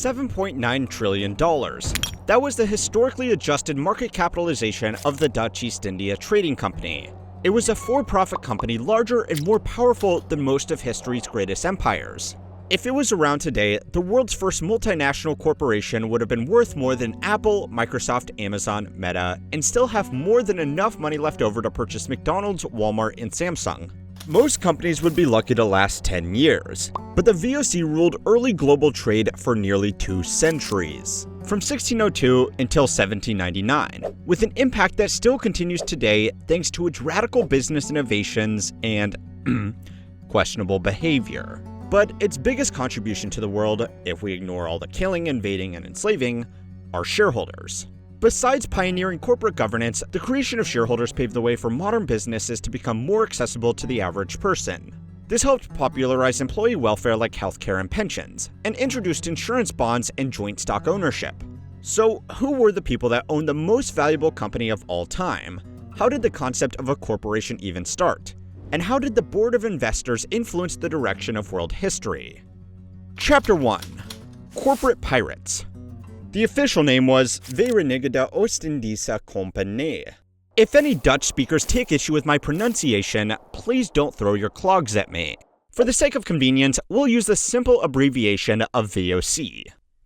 $7.9 trillion. That was the historically adjusted market capitalization of the Dutch East India Trading Company. It was a for-profit company larger and more powerful than most of history's greatest empires. If it was around today, the world's first multinational corporation would have been worth more than Apple, Microsoft, Amazon, Meta, and still have more than enough money left over to purchase McDonald's, Walmart, and Samsung. Most companies would be lucky to last 10 years, but the VOC ruled early global trade for nearly 2 centuries, from 1602 until 1799, with an impact that still continues today thanks to its radical business innovations and questionable behavior. But its biggest contribution to the world, if we ignore all the killing, invading, and enslaving, are shareholders. Besides pioneering corporate governance, the creation of shareholders paved the way for modern businesses to become more accessible to the average person. This helped popularize employee welfare like healthcare and pensions, and introduced insurance bonds and joint stock ownership. So, who were the people that owned the most valuable company of all time? How did the concept of a corporation even start? And how did the Board of Investors influence the direction of world history? Chapter 1. Corporate Pirates. The official name was Verenigde Oost-Indische Compagnie. If any Dutch speakers take issue with my pronunciation, please don't throw your clogs at me. For the sake of convenience, we'll use the simple abbreviation of VOC.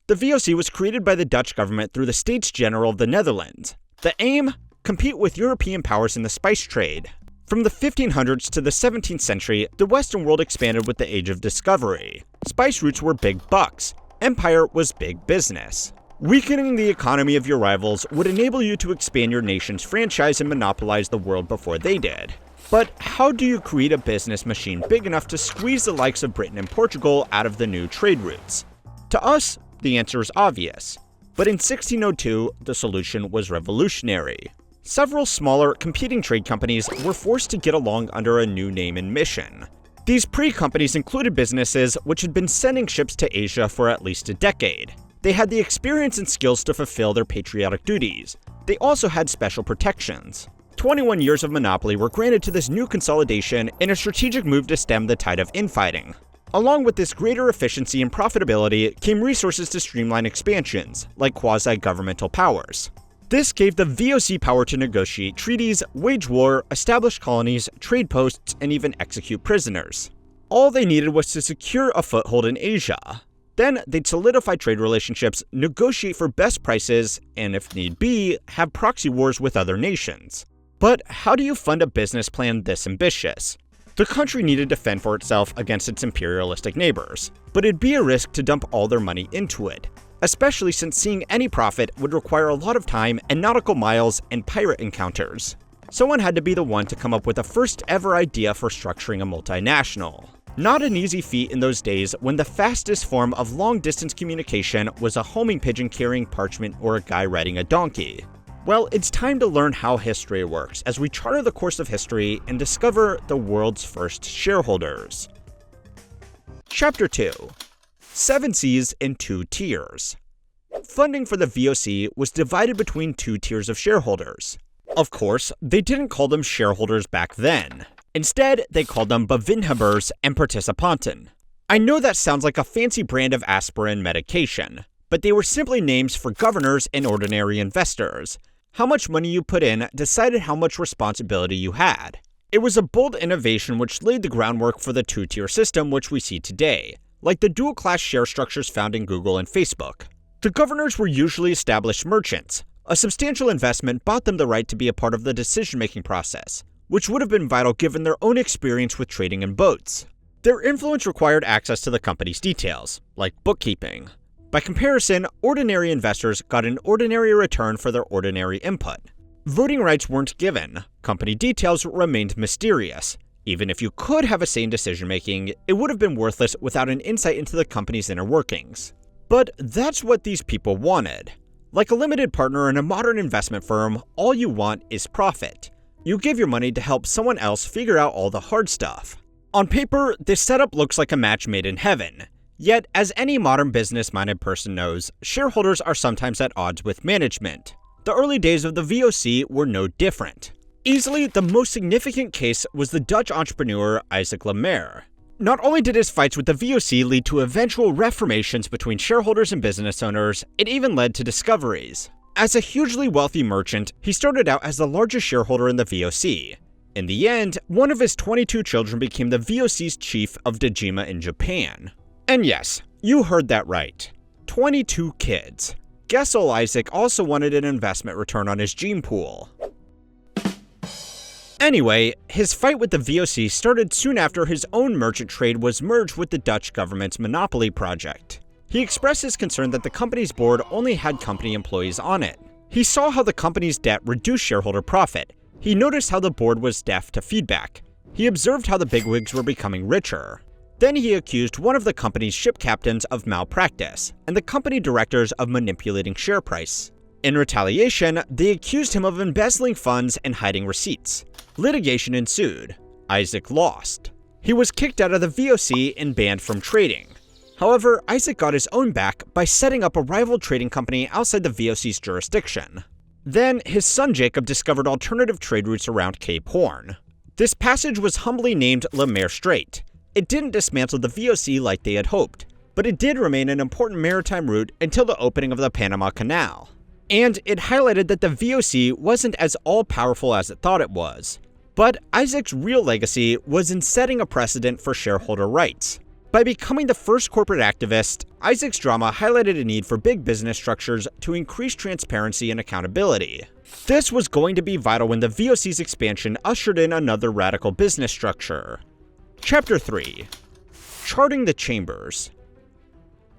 The VOC was created by the Dutch government through the States General of the Netherlands. The aim? Compete with European powers in the spice trade. From the 1500s to the 17th century, the Western world expanded with the Age of Discovery. Spice routes were big bucks. Empire was big business. Weakening the economy of your rivals would enable you to expand your nation's franchise and monopolize the world before they did. But how do you create a business machine big enough to squeeze the likes of Britain and Portugal out of the new trade routes? To us, the answer is obvious. But in 1602, the solution was revolutionary. Several smaller, competing trade companies were forced to get along under a new name and mission. These pre-companies included businesses which had been sending ships to Asia for at least a decade. They had the experience and skills to fulfill their patriotic duties. They also had special protections. 21 years of monopoly were granted to this new consolidation in a strategic move to stem the tide of infighting. Along with this greater efficiency and profitability came resources to streamline expansions, like quasi-governmental powers. This gave the VOC power to negotiate treaties, wage war, establish colonies, trade posts, and even execute prisoners. All they needed was to secure a foothold in Asia. Then they'd solidify trade relationships, negotiate for best prices, and if need be, have proxy wars with other nations. But how do you fund a business plan this ambitious? The country needed to fend for itself against its imperialistic neighbors, but it'd be a risk to dump all their money into it, especially since seeing any profit would require a lot of time and nautical miles and pirate encounters. Someone had to be the one to come up with the first ever idea for structuring a multinational. Not an easy feat in those days when the fastest form of long-distance communication was a homing pigeon carrying parchment or a guy riding a donkey. Well, it's time to learn how history works as we charter the course of history and discover the world's first shareholders. Chapter 2. 7 Cs in 2 tiers. Funding for the VOC was divided between 2 tiers of shareholders. Of course, they didn't call them shareholders back then. Instead, they called them bewinnhebbers and participanten. I know that sounds like a fancy brand of aspirin medication, but they were simply names for governors and ordinary investors. How much money you put in decided how much responsibility you had. It was a bold innovation which laid the groundwork for the 2-tier system which we see today, like the dual-class share structures found in Google and Facebook. The governors were usually established merchants. A substantial investment bought them the right to be a part of the decision-making process, which would have been vital given their own experience with trading in boats. Their influence required access to the company's details, like bookkeeping. By comparison, ordinary investors got an ordinary return for their ordinary input. Voting rights weren't given. Company details remained mysterious. Even if you could have a say in decision-making, it would have been worthless without an insight into the company's inner workings. But that's what these people wanted. Like a limited partner in a modern investment firm, all you want is profit. You give your money to help someone else figure out all the hard stuff. On paper, this setup looks like a match made in heaven. Yet, as any modern business-minded person knows, shareholders are sometimes at odds with management. The early days of the VOC were no different. Easily, the most significant case was the Dutch entrepreneur Isaac Lemaire. Not only did his fights with the VOC lead to eventual reformations between shareholders and business owners, it even led to discoveries. As a hugely wealthy merchant, he started out as the largest shareholder in the VOC. In the end, one of his 22 children became the VOC's chief of Dejima in Japan. And yes, you heard that right. 22 kids. Guess old Isaac also wanted an investment return on his gene pool. Anyway, his fight with the VOC started soon after his own merchant trade was merged with the Dutch government's monopoly project. He expressed his concern that the company's board only had company employees on it. He saw how the company's debt reduced shareholder profit. He noticed how the board was deaf to feedback. He observed how the bigwigs were becoming richer. Then he accused one of the company's ship captains of malpractice, and the company directors of manipulating share price. In retaliation, they accused him of embezzling funds and hiding receipts. Litigation ensued. Isaac lost. He was kicked out of the VOC and banned from trading. However, Isaac got his own back by setting up a rival trading company outside the VOC's jurisdiction. Then, his son Jacob discovered alternative trade routes around Cape Horn. This passage was humbly named Le Maire Strait. It didn't dismantle the VOC like they had hoped, but it did remain an important maritime route until the opening of the Panama Canal. And it highlighted that the VOC wasn't as all-powerful as it thought it was. But Isaac's real legacy was in setting a precedent for shareholder rights. By becoming the first corporate activist, Isaac's drama highlighted a need for big business structures to increase transparency and accountability. This was going to be vital when the VOC's expansion ushered in another radical business structure. Chapter 3. Charting the Chambers.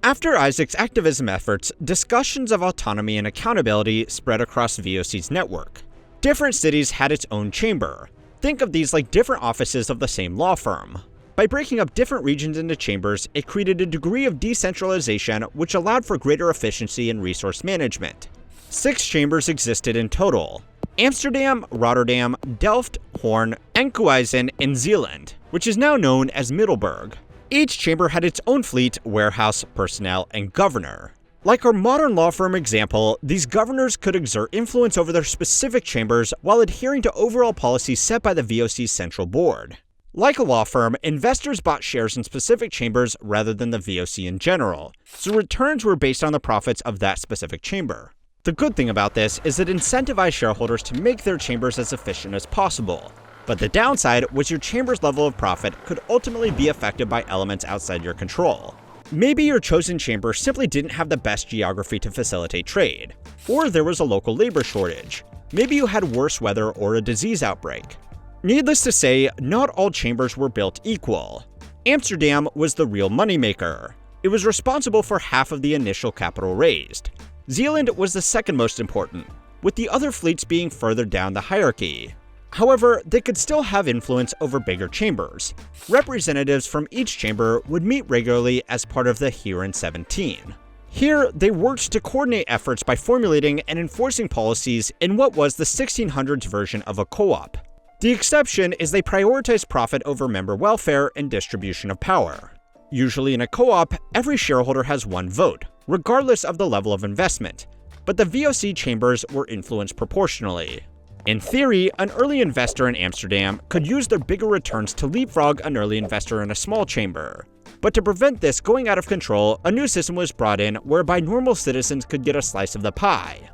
After Isaac's activism efforts, discussions of autonomy and accountability spread across VOC's network. Different cities had its own chamber. Think of these like different offices of the same law firm. By breaking up different regions into chambers, it created a degree of decentralization which allowed for greater efficiency and resource management. 6 chambers existed in total: Amsterdam, Rotterdam, Delft, Hoorn, Enkhuizen, and Zeeland, which is now known as Middelburg. Each chamber had its own fleet, warehouse, personnel, and governor. Like our modern law firm example, these governors could exert influence over their specific chambers while adhering to overall policies set by the VOC's central board. Like a law firm, investors bought shares in specific chambers rather than the VOC in general, so returns were based on the profits of that specific chamber. The good thing about this is it incentivized shareholders to make their chambers as efficient as possible. But the downside was your chamber's level of profit could ultimately be affected by elements outside your control. Maybe your chosen chamber simply didn't have the best geography to facilitate trade, or there was a local labor shortage. Maybe you had worse weather or a disease outbreak. Needless to say, not all chambers were built equal. Amsterdam was the real moneymaker. It was responsible for half of the initial capital raised. Zeeland was the second most important, with the other fleets being further down the hierarchy. However, they could still have influence over bigger chambers. Representatives from each chamber would meet regularly as part of the Heren 17. Here, they worked to coordinate efforts by formulating and enforcing policies in what was the 1600s version of a co-op. The exception is they prioritized profit over member welfare and distribution of power. Usually in a co-op, every shareholder has one vote, regardless of the level of investment, but the VOC chambers were influenced proportionally. In theory, an early investor in Amsterdam could use their bigger returns to leapfrog an early investor in a small chamber. But to prevent this going out of control, a new system was brought in whereby normal citizens could get a slice of the pie.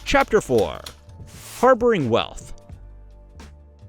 Chapter 4. Harboring Wealth.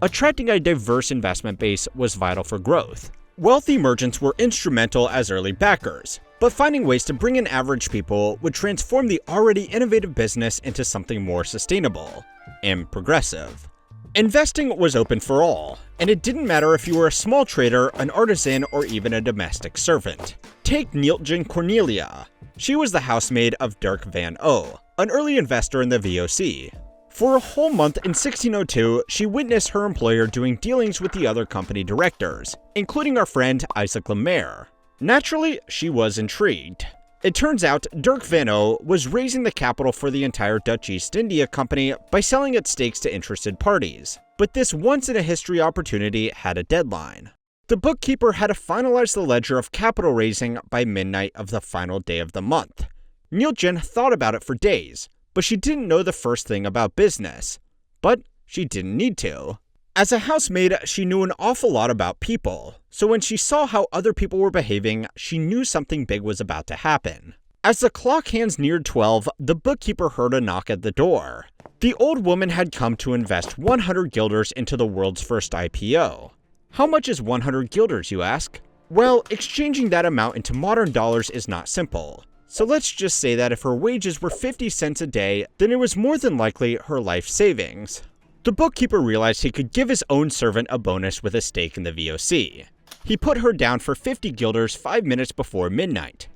Attracting a diverse investment base was vital for growth. Wealthy merchants were instrumental as early backers, but finding ways to bring in average people would transform the already innovative business into something more sustainable and progressive. Investing was open for all, and it didn't matter if you were a small trader, an artisan, or even a domestic servant. Take Neeltje Cornelia. She was the housemaid of Dirk van O, an early investor in the VOC. For a whole month in 1602, she witnessed her employer doing dealings with the other company directors, including our friend Isaac Le Maire. Naturally, she was intrigued. It turns out Dirk van O was raising the capital for the entire Dutch East India Company by selling its stakes to interested parties. But this once-in-a-history opportunity had a deadline. The bookkeeper had to finalize the ledger of capital raising by midnight of the final day of the month. Neeltje thought about it for days, but she didn't know the first thing about business. But she didn't need to. As a housemaid, she knew an awful lot about people, so when she saw how other people were behaving, she knew something big was about to happen. As the clock hands neared 12, the bookkeeper heard a knock at the door. The old woman had come to invest 100 guilders into the world's first IPO. How much is 100 guilders, you ask? Well, exchanging that amount into modern dollars is not simple. So let's just say that if her wages were 50 cents a day, then it was more than likely her life savings. The bookkeeper realized he could give his own servant a bonus with a stake in the VOC. He put her down for 50 guilders 5 minutes before midnight.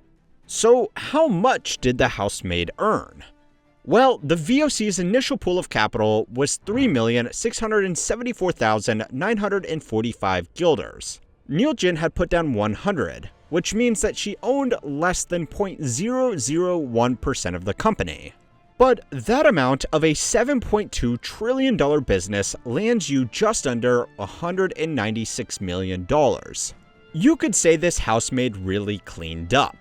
So how much did the housemaid earn? Well, the VOC's initial pool of capital was 3,674,945 guilders. Neiljan had put down 100, which means that she owned less than 0.001% of the company. But that amount of a $7.2 trillion business lands you just under $196 million. You could say this housemaid really cleaned up.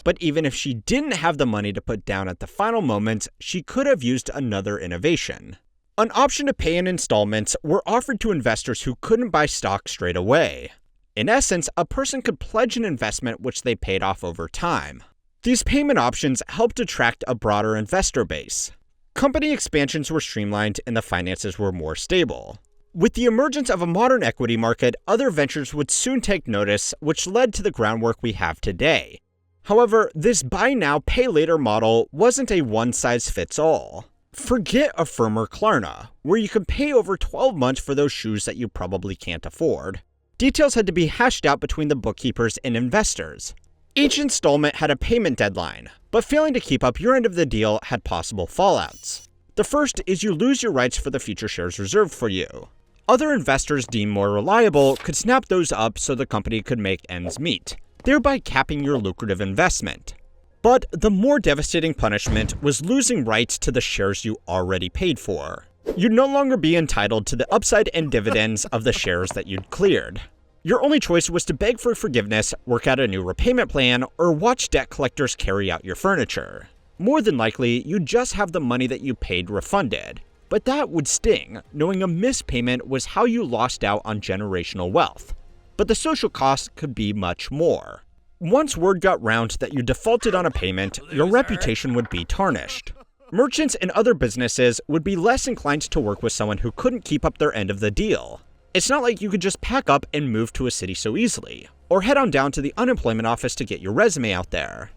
But even if she didn't have the money to put down at the final moment, she could have used another innovation. An option to pay in installments were offered to investors who couldn't buy stock straight away. In essence, a person could pledge an investment which they paid off over time. These payment options helped attract a broader investor base. Company expansions were streamlined and the finances were more stable. With the emergence of a modern equity market, other ventures would soon take notice, which led to the groundwork we have today. However, this buy now, pay later model wasn't a one-size-fits-all. Forget Affirm or Klarna, where you can pay over 12 months for those shoes that you probably can't afford. Details had to be hashed out between the bookkeepers and investors. Each installment had a payment deadline, but failing to keep up your end of the deal had possible fallouts. The first is you lose your rights for the future shares reserved for you. Other investors deemed more reliable could snap those up so the company could make ends meet, thereby capping your lucrative investment. But the more devastating punishment was losing rights to the shares you already paid for. You'd no longer be entitled to the upside and dividends of the shares that you'd cleared. Your only choice was to beg for forgiveness, work out a new repayment plan, or watch debt collectors carry out your furniture. More than likely, you'd just have the money that you paid refunded. But that would sting, knowing a missed payment was how you lost out on generational wealth. But the social cost could be much more. Once word got round that you defaulted on a payment, your reputation would be tarnished. Merchants and other businesses would be less inclined to work with someone who couldn't keep up their end of the deal. It's not like you could just pack up and move to a city so easily, or head on down to the unemployment office to get your resume out there.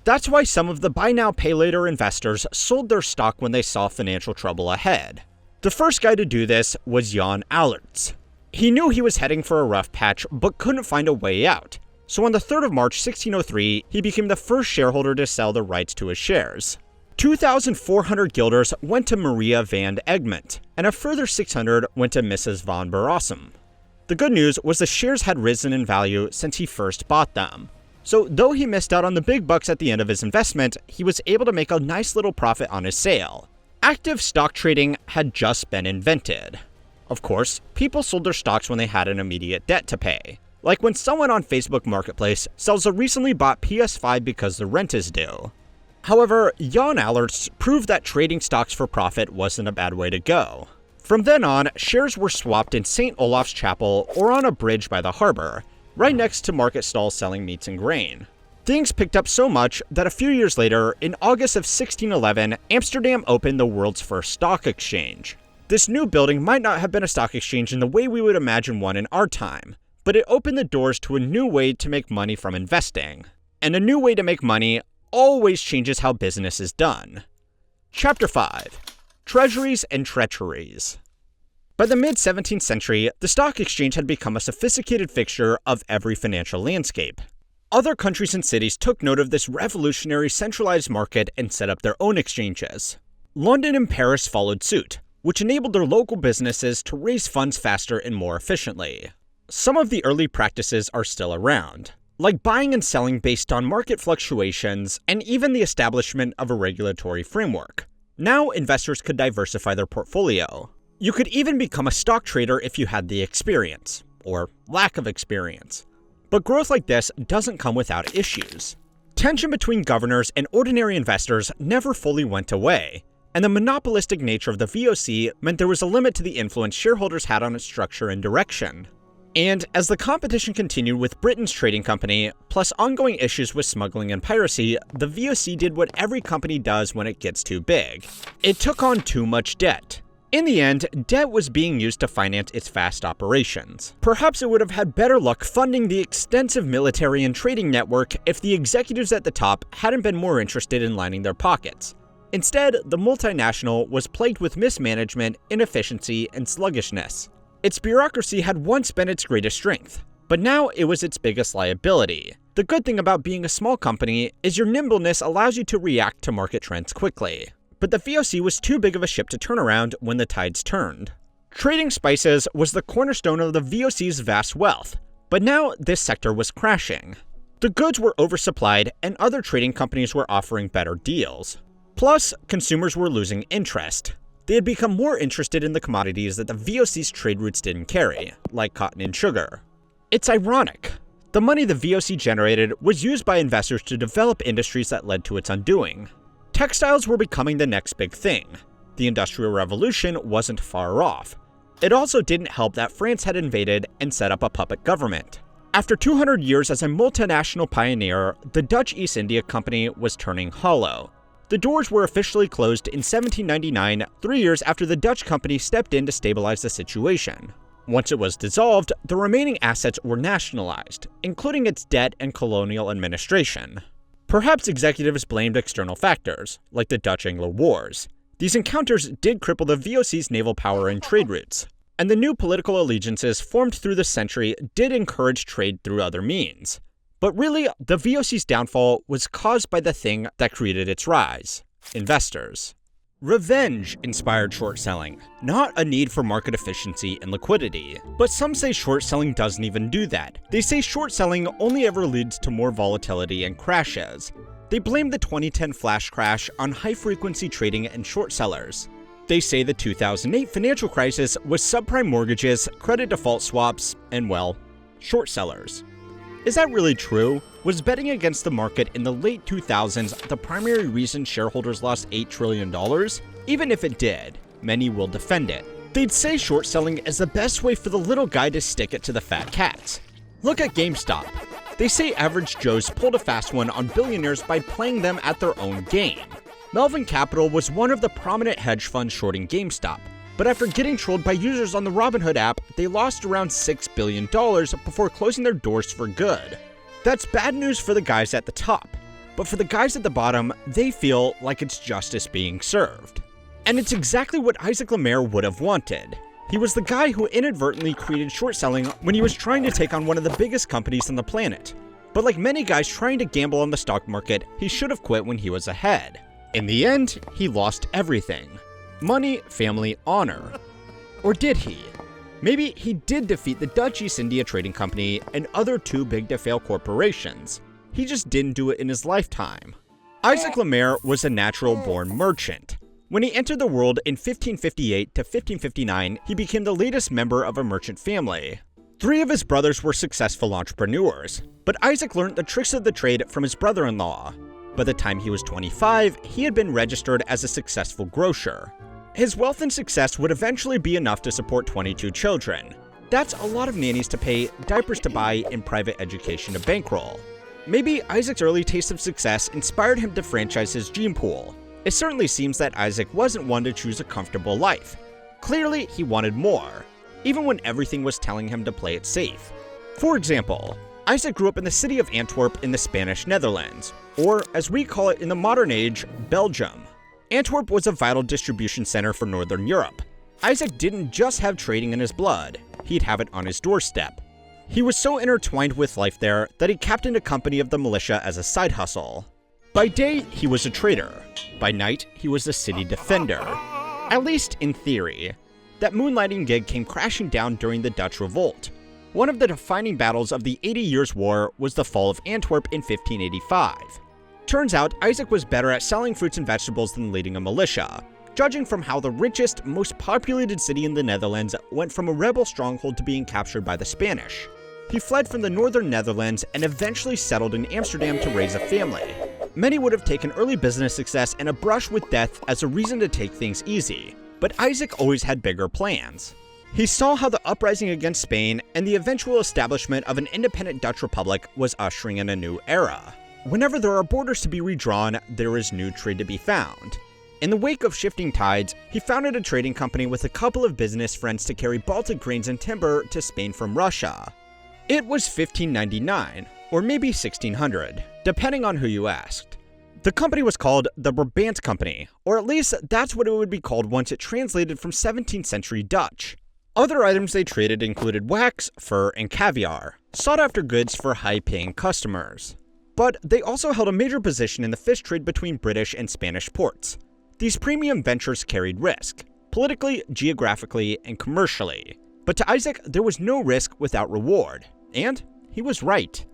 That's why some of the buy now, pay later investors sold their stock when they saw financial trouble ahead. The first guy to do this was Jan Allerts. He knew he was heading for a rough patch, but couldn't find a way out. So on the 3rd of March 1603, he became the first shareholder to sell the rights to his shares. 2,400 guilders went to Maria van Egmont, and a further 600 went to Mrs. von Barossum. The good news was the shares had risen in value since he first bought them. So though he missed out on the big bucks at the end of his investment, he was able to make a nice little profit on his sale. Active stock trading had just been invented. Of course, people sold their stocks when they had an immediate debt to pay. Like when someone on Facebook Marketplace sells a recently bought PS5 because the rent is due. However, Jan Allerts proved that trading stocks for profit wasn't a bad way to go. From then on, shares were swapped in St. Olaf's Chapel or on a bridge by the harbor, right next to market stalls selling meats and grain. Things picked up so much that a few years later, in August of 1611, Amsterdam opened the world's first stock exchange. This new building might not have been a stock exchange in the way we would imagine one in our time, but it opened the doors to a new way to make money from investing. And a new way to make money always changes how business is done. Chapter 5. Treasuries and Treacheries. By the mid-17th century, the stock exchange had become a sophisticated fixture of every financial landscape. Other countries and cities took note of this revolutionary centralized market and set up their own exchanges. London and Paris followed suit, which enabled their local businesses to raise funds faster and more efficiently. Some of the early practices are still around, like buying and selling based on market fluctuations and even the establishment of a regulatory framework. Now investors could diversify their portfolio. You could even become a stock trader if you had the experience, or lack of experience. But growth like this doesn't come without issues. Tension between governors and ordinary investors never fully went away. and the monopolistic nature of the VOC meant there was a limit to the influence shareholders had on its structure and direction. And as the competition continued with Britain's trading company, plus ongoing issues with smuggling and piracy, the VOC did what every company does when it gets too big. It took on too much debt. In the end, debt was being used to finance its vast operations. Perhaps it would have had better luck funding the extensive military and trading network if the executives at the top hadn't been more interested in lining their pockets. Instead, the multinational was plagued with mismanagement, inefficiency, and sluggishness. Its bureaucracy had once been its greatest strength, but now it was its biggest liability. The good thing about being a small company is your nimbleness allows you to react to market trends quickly. But the VOC was too big of a ship to turn around when the tides turned. Trading spices was the cornerstone of the VOC's vast wealth, but now this sector was crashing. The goods were oversupplied and other trading companies were offering better deals. Plus, consumers were losing interest. They had become more interested in the commodities that the VOC's trade routes didn't carry, like cotton and sugar. It's ironic. The money the VOC generated was used by investors to develop industries that led to its undoing. Textiles were becoming the next big thing. The Industrial Revolution wasn't far off. It also didn't help that France had invaded and set up a puppet government. After 200 years as a multinational pioneer, the Dutch East India Company was turning hollow. The doors were officially closed in 1799, 3 years after the Dutch company stepped in to stabilize the situation. Once it was dissolved, the remaining assets were nationalized, including its debt and colonial administration. Perhaps executives blamed external factors, like the Dutch-Anglo Wars. These encounters did cripple the VOC's naval power and trade routes, and the new political allegiances formed through the century did encourage trade through other means. But really, the VOC's downfall was caused by the thing that created its rise: investors. Revenge inspired short selling, not a need for market efficiency and liquidity. But some say short selling doesn't even do that. They say short selling only ever leads to more volatility and crashes. They blame the 2010 flash crash on high-frequency trading and short sellers. They say the 2008 financial crisis was subprime mortgages, credit default swaps, and, well, short sellers. Is that really true? Was betting against the market in the late 2000s the primary reason shareholders lost $8 trillion? Even if it did, many will defend it. They'd say short selling is the best way for the little guy to stick it to the fat cats. Look at GameStop. They say average Joes pulled a fast one on billionaires by playing them at their own game. Melvin Capital was one of the prominent hedge funds shorting GameStop, but after getting trolled by users on the Robinhood app, they lost around $6 billion before closing their doors for good. That's bad news for the guys at the top, but for the guys at the bottom, they feel like it's justice being served. And it's exactly what Isaac Le Maire would have wanted. He was the guy who inadvertently created short selling when he was trying to take on one of the biggest companies on the planet. But like many guys trying to gamble on the stock market, he should have quit when he was ahead. In the end, he lost everything. Money, family, honor. Or did he? Maybe he did defeat the Dutch East India Trading Company and other too-big-to-fail corporations. He just didn't do it in his lifetime. Isaac Le Maire was a natural-born merchant. When he entered the world in 1558 to 1559, he became the latest member of a merchant family. 3 of his brothers were successful entrepreneurs, but Isaac learned the tricks of the trade from his brother-in-law. By the time he was 25, he had been registered as a successful grocer. His wealth and success would eventually be enough to support 22 children. That's a lot of nannies to pay, diapers to buy, and private education to bankroll. Maybe Isaac's early taste of success inspired him to franchise his gene pool. It certainly seems that Isaac wasn't one to choose a comfortable life. Clearly, he wanted more, even when everything was telling him to play it safe. For example, Isaac grew up in the city of Antwerp in the Spanish Netherlands, or as we call it in the modern age, Belgium. Antwerp was a vital distribution center for Northern Europe. Isaac didn't just have trading in his blood, he'd have it on his doorstep. He was so intertwined with life there that he captained a company of the militia as a side hustle. By day, he was a trader. By night, he was a city defender. At least in theory. That moonlighting gig came crashing down during the Dutch Revolt. One of the defining battles of the 80 Years' War was the fall of Antwerp in 1585. Turns out, Isaac was better at selling fruits and vegetables than leading a militia, judging from how the richest, most populated city in the Netherlands went from a rebel stronghold to being captured by the Spanish. He fled from the northern Netherlands and eventually settled in Amsterdam to raise a family. Many would have taken early business success and a brush with death as a reason to take things easy, but Isaac always had bigger plans. He saw how the uprising against Spain and the eventual establishment of an independent Dutch Republic was ushering in a new era. Whenever there are borders to be redrawn, there is new trade to be found. In the wake of shifting tides, he founded a trading company with a couple of business friends to carry Baltic grains and timber to Spain from Russia. It was 1599, or maybe 1600, depending on who you asked. The company was called the Brabant Company, or at least that's what it would be called once it translated from 17th century Dutch. Other items they traded included wax, fur, and caviar, sought-after goods for high-paying customers. But they also held a major position in the fish trade between British and Spanish ports. These premium ventures carried risk, politically, geographically, and commercially. But to Isaac, there was no risk without reward, and he was right.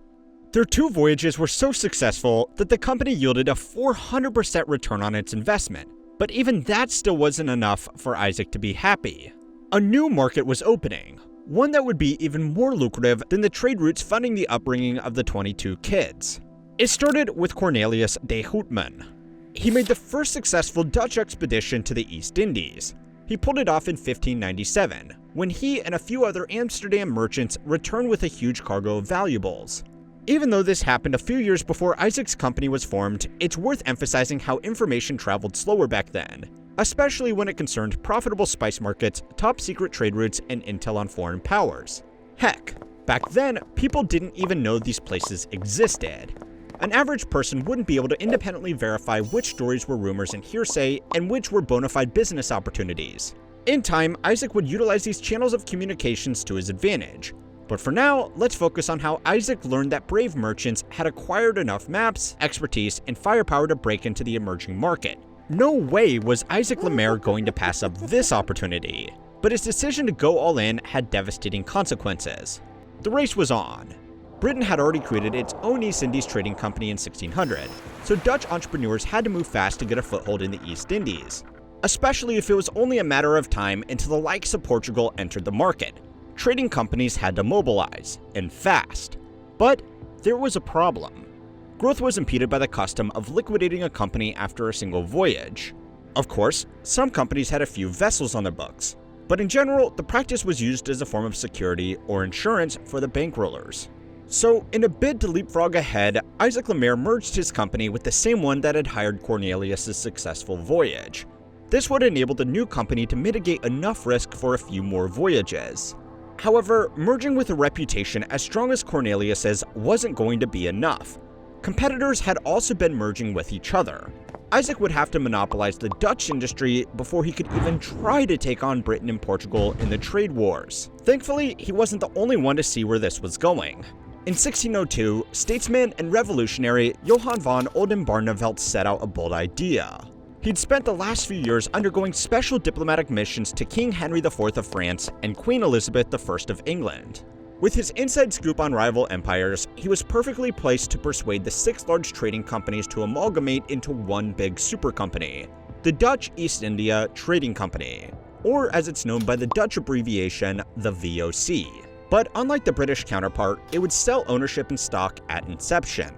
Their 2 voyages were so successful that the company yielded a 400% return on its investment, but even that still wasn't enough for Isaac to be happy. A new market was opening, one that would be even more lucrative than the trade routes funding the upbringing of the 22 kids. It started with Cornelius de Houtman. He made the first successful Dutch expedition to the East Indies. He pulled it off in 1597, when he and a few other Amsterdam merchants returned with a huge cargo of valuables. Even though this happened a few years before Isaac's company was formed, it's worth emphasizing how information traveled slower back then, especially when it concerned profitable spice markets, top-secret trade routes, and intel on foreign powers. Heck, back then, people didn't even know these places existed. An average person wouldn't be able to independently verify which stories were rumors and hearsay, and which were bona fide business opportunities. In time, Isaac would utilize these channels of communications to his advantage. But for now, let's focus on how Isaac learned that brave merchants had acquired enough maps, expertise, and firepower to break into the emerging market. No way was Isaac Lemaire going to pass up this opportunity, but his decision to go all in had devastating consequences. The race was on. Britain had already created its own East Indies trading company in 1600, so Dutch entrepreneurs had to move fast to get a foothold in the East Indies, especially if it was only a matter of time until the likes of Portugal entered the market. Trading companies had to mobilize, and fast. But there was a problem. Growth was impeded by the custom of liquidating a company after a single voyage. Of course, some companies had a few vessels on their books, but in general, the practice was used as a form of security or insurance for the bankrollers. So, in a bid to leapfrog ahead, Isaac Lemaire merged his company with the same one that had hired Cornelius' successful voyage. This would enable the new company to mitigate enough risk for a few more voyages. However, merging with a reputation as strong as Cornelius's wasn't going to be enough. Competitors had also been merging with each other. Isaac would have to monopolize the Dutch industry before he could even try to take on Britain and Portugal in the trade wars. Thankfully, he wasn't the only one to see where this was going. In 1602, statesman and revolutionary Johan van Oldenbarnevelt set out a bold idea. He'd spent the last few years undergoing special diplomatic missions to King Henry IV of France and Queen Elizabeth I of England. With his inside scoop on rival empires, he was perfectly placed to persuade the 6 large trading companies to amalgamate into one big super company, the Dutch East India Trading Company, or as it's known by the Dutch abbreviation, the VOC. But unlike the British counterpart, it would sell ownership and stock at inception.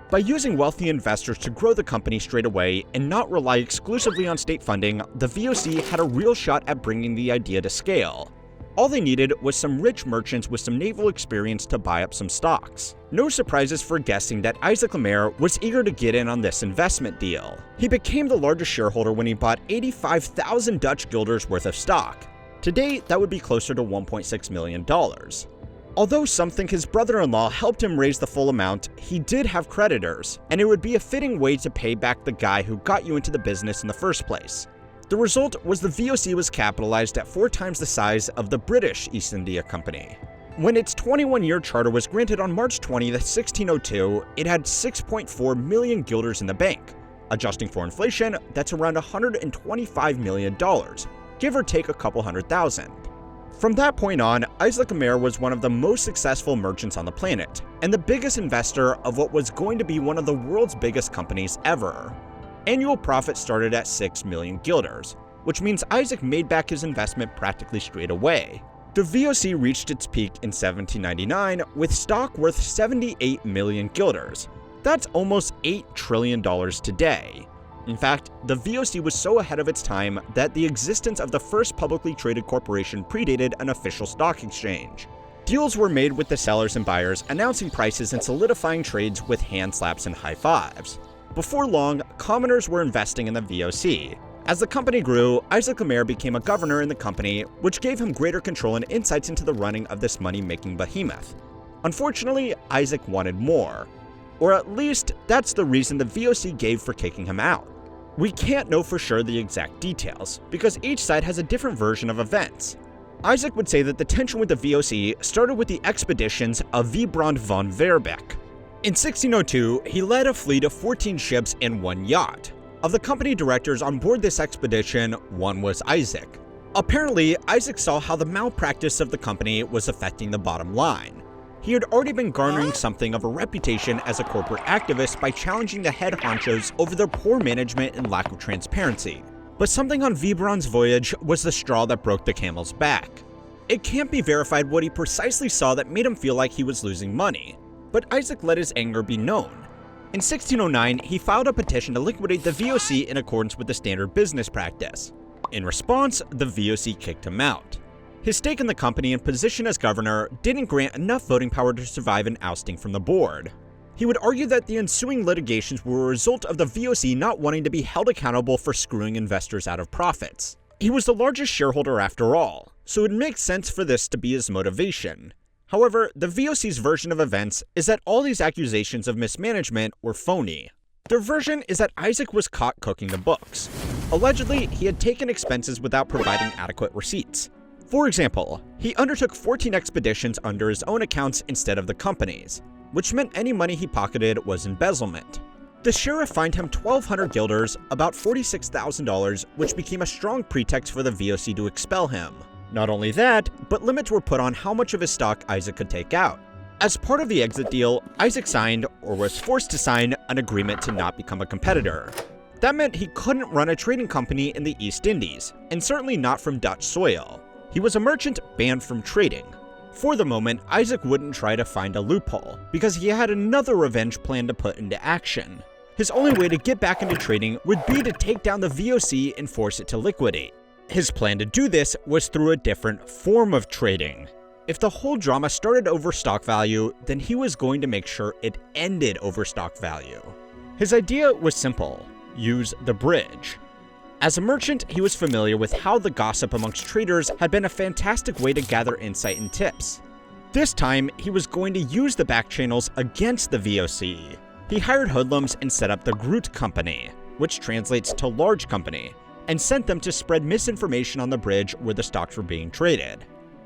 By using wealthy investors to grow the company straight away and not rely exclusively on state funding, the VOC had a real shot at bringing the idea to scale. All they needed was some rich merchants with some naval experience to buy up some stocks. No surprises for guessing that Isaac Lemaire was eager to get in on this investment deal. He became the largest shareholder when he bought 85,000 Dutch guilders worth of stock. Today, that would be closer to $1.6 million. Although some think his brother-in-law helped him raise the full amount, he did have creditors, and it would be a fitting way to pay back the guy who got you into the business in the first place. The result was the VOC was capitalized at 4 times the size of the British East India Company. When its 21-year charter was granted on March 20, 1602, it had 6.4 million guilders in the bank. Adjusting for inflation, that's around $125 million, give or take a couple $100,000. From that point on, Isaac Lemaire was one of the most successful merchants on the planet, and the biggest investor of what was going to be one of the world's biggest companies ever. Annual profit started at 6 million guilders, which means Isaac made back his investment practically straight away. The VOC reached its peak in 1799 with stock worth 78 million guilders, That's almost $8 trillion today. In fact, the VOC was so ahead of its time that the existence of the first publicly traded corporation predated an official stock exchange. Deals were made with the sellers and buyers, announcing prices and solidifying trades with hand slaps and high fives. Before long, commoners were investing in the VOC. As the company grew, Isaac Lemaire became a governor in the company, which gave him greater control and insights into the running of this money-making behemoth. Unfortunately, Isaac wanted more. Or at least, that's the reason the VOC gave for kicking him out. We can't know for sure the exact details, because each side has a different version of events. Isaac would say that the tension with the VOC started with the expeditions of Wiebrand von Verbeck. In 1602, he led a fleet of 14 ships and 1 yacht. Of the company directors on board this expedition, one was Isaac. Apparently, Isaac saw how the malpractice of the company was affecting the bottom line. He had already been garnering something of a reputation as a corporate activist by challenging the head honchos over their poor management and lack of transparency. But something on Wiebrand's voyage was the straw that broke the camel's back. It can't be verified what he precisely saw that made him feel like he was losing money, but Isaac let his anger be known. In 1609, he filed a petition to liquidate the VOC in accordance with the standard business practice. In response, the VOC kicked him out. His stake in the company and position as governor didn't grant enough voting power to survive an ousting from the board. He would argue that the ensuing litigations were a result of the VOC not wanting to be held accountable for screwing investors out of profits. He was the largest shareholder after all, so it makes sense for this to be his motivation. However, the VOC's version of events is that all these accusations of mismanagement were phony. Their version is that Isaac was caught cooking the books. Allegedly, he had taken expenses without providing adequate receipts. For example, he undertook 14 expeditions under his own accounts instead of the company's, which meant any money he pocketed was embezzlement. The sheriff fined him 1,200 guilders, about $46,000, which became a strong pretext for the VOC to expel him. Not only that, but limits were put on how much of his stock Isaac could take out. As part of the exit deal, Isaac signed, or was forced to sign, an agreement to not become a competitor. That meant he couldn't run a trading company in the East Indies, and certainly not from Dutch soil. He was a merchant banned from trading. For the moment, Isaac wouldn't try to find a loophole, because he had another revenge plan to put into action. His only way to get back into trading would be to take down the VOC and force it to liquidate. His plan to do this was through a different form of trading. If the whole drama started over stock value, then he was going to make sure it ended over stock value. His idea was simple: use the bridge. As a merchant, he was familiar with how the gossip amongst traders had been a fantastic way to gather insight and tips. This time, he was going to use the back channels against the VOC. He hired hoodlums and set up the Groot Company, which translates to large company, and sent them to spread misinformation on the bridge where the stocks were being traded.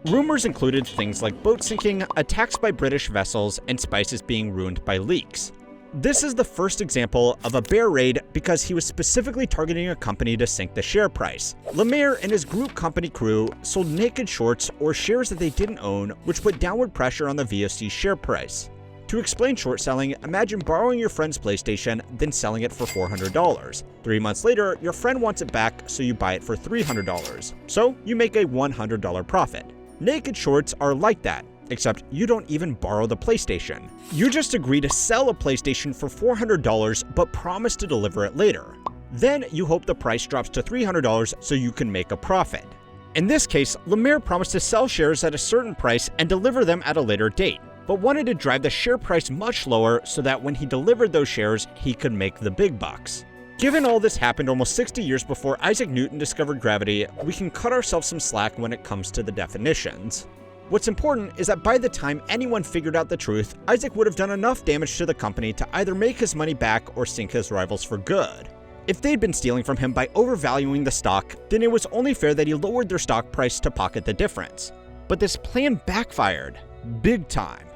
Rumors included things like boat sinking, attacks by British vessels, and spices being ruined by leaks. This is the first example of a bear raid because he was specifically targeting a company to sink the share price. Lemaire and his Groot Company crew sold naked shorts or shares that they didn't own, which put downward pressure on the VOC's share price. To explain short selling, imagine borrowing your friend's PlayStation, then selling it for $400. 3 months later, your friend wants it back, so you buy it for $300. So you make a $100 profit. Naked shorts are like that, except you don't even borrow the PlayStation. You just agree to sell a PlayStation for $400 but promise to deliver it later. Then you hope the price drops to $300 so you can make a profit. In this case, Lemaire promised to sell shares at a certain price and deliver them at a later date, but wanted to drive the share price much lower so that when he delivered those shares, he could make the big bucks. Given all this happened almost 60 years before Isaac Newton discovered gravity, we can cut ourselves some slack when it comes to the definitions. What's important is that by the time anyone figured out the truth, Isaac would have done enough damage to the company to either make his money back or sink his rivals for good. If they'd been stealing from him by overvaluing the stock, then it was only fair that he lowered their stock price to pocket the difference. But this plan backfired, big time.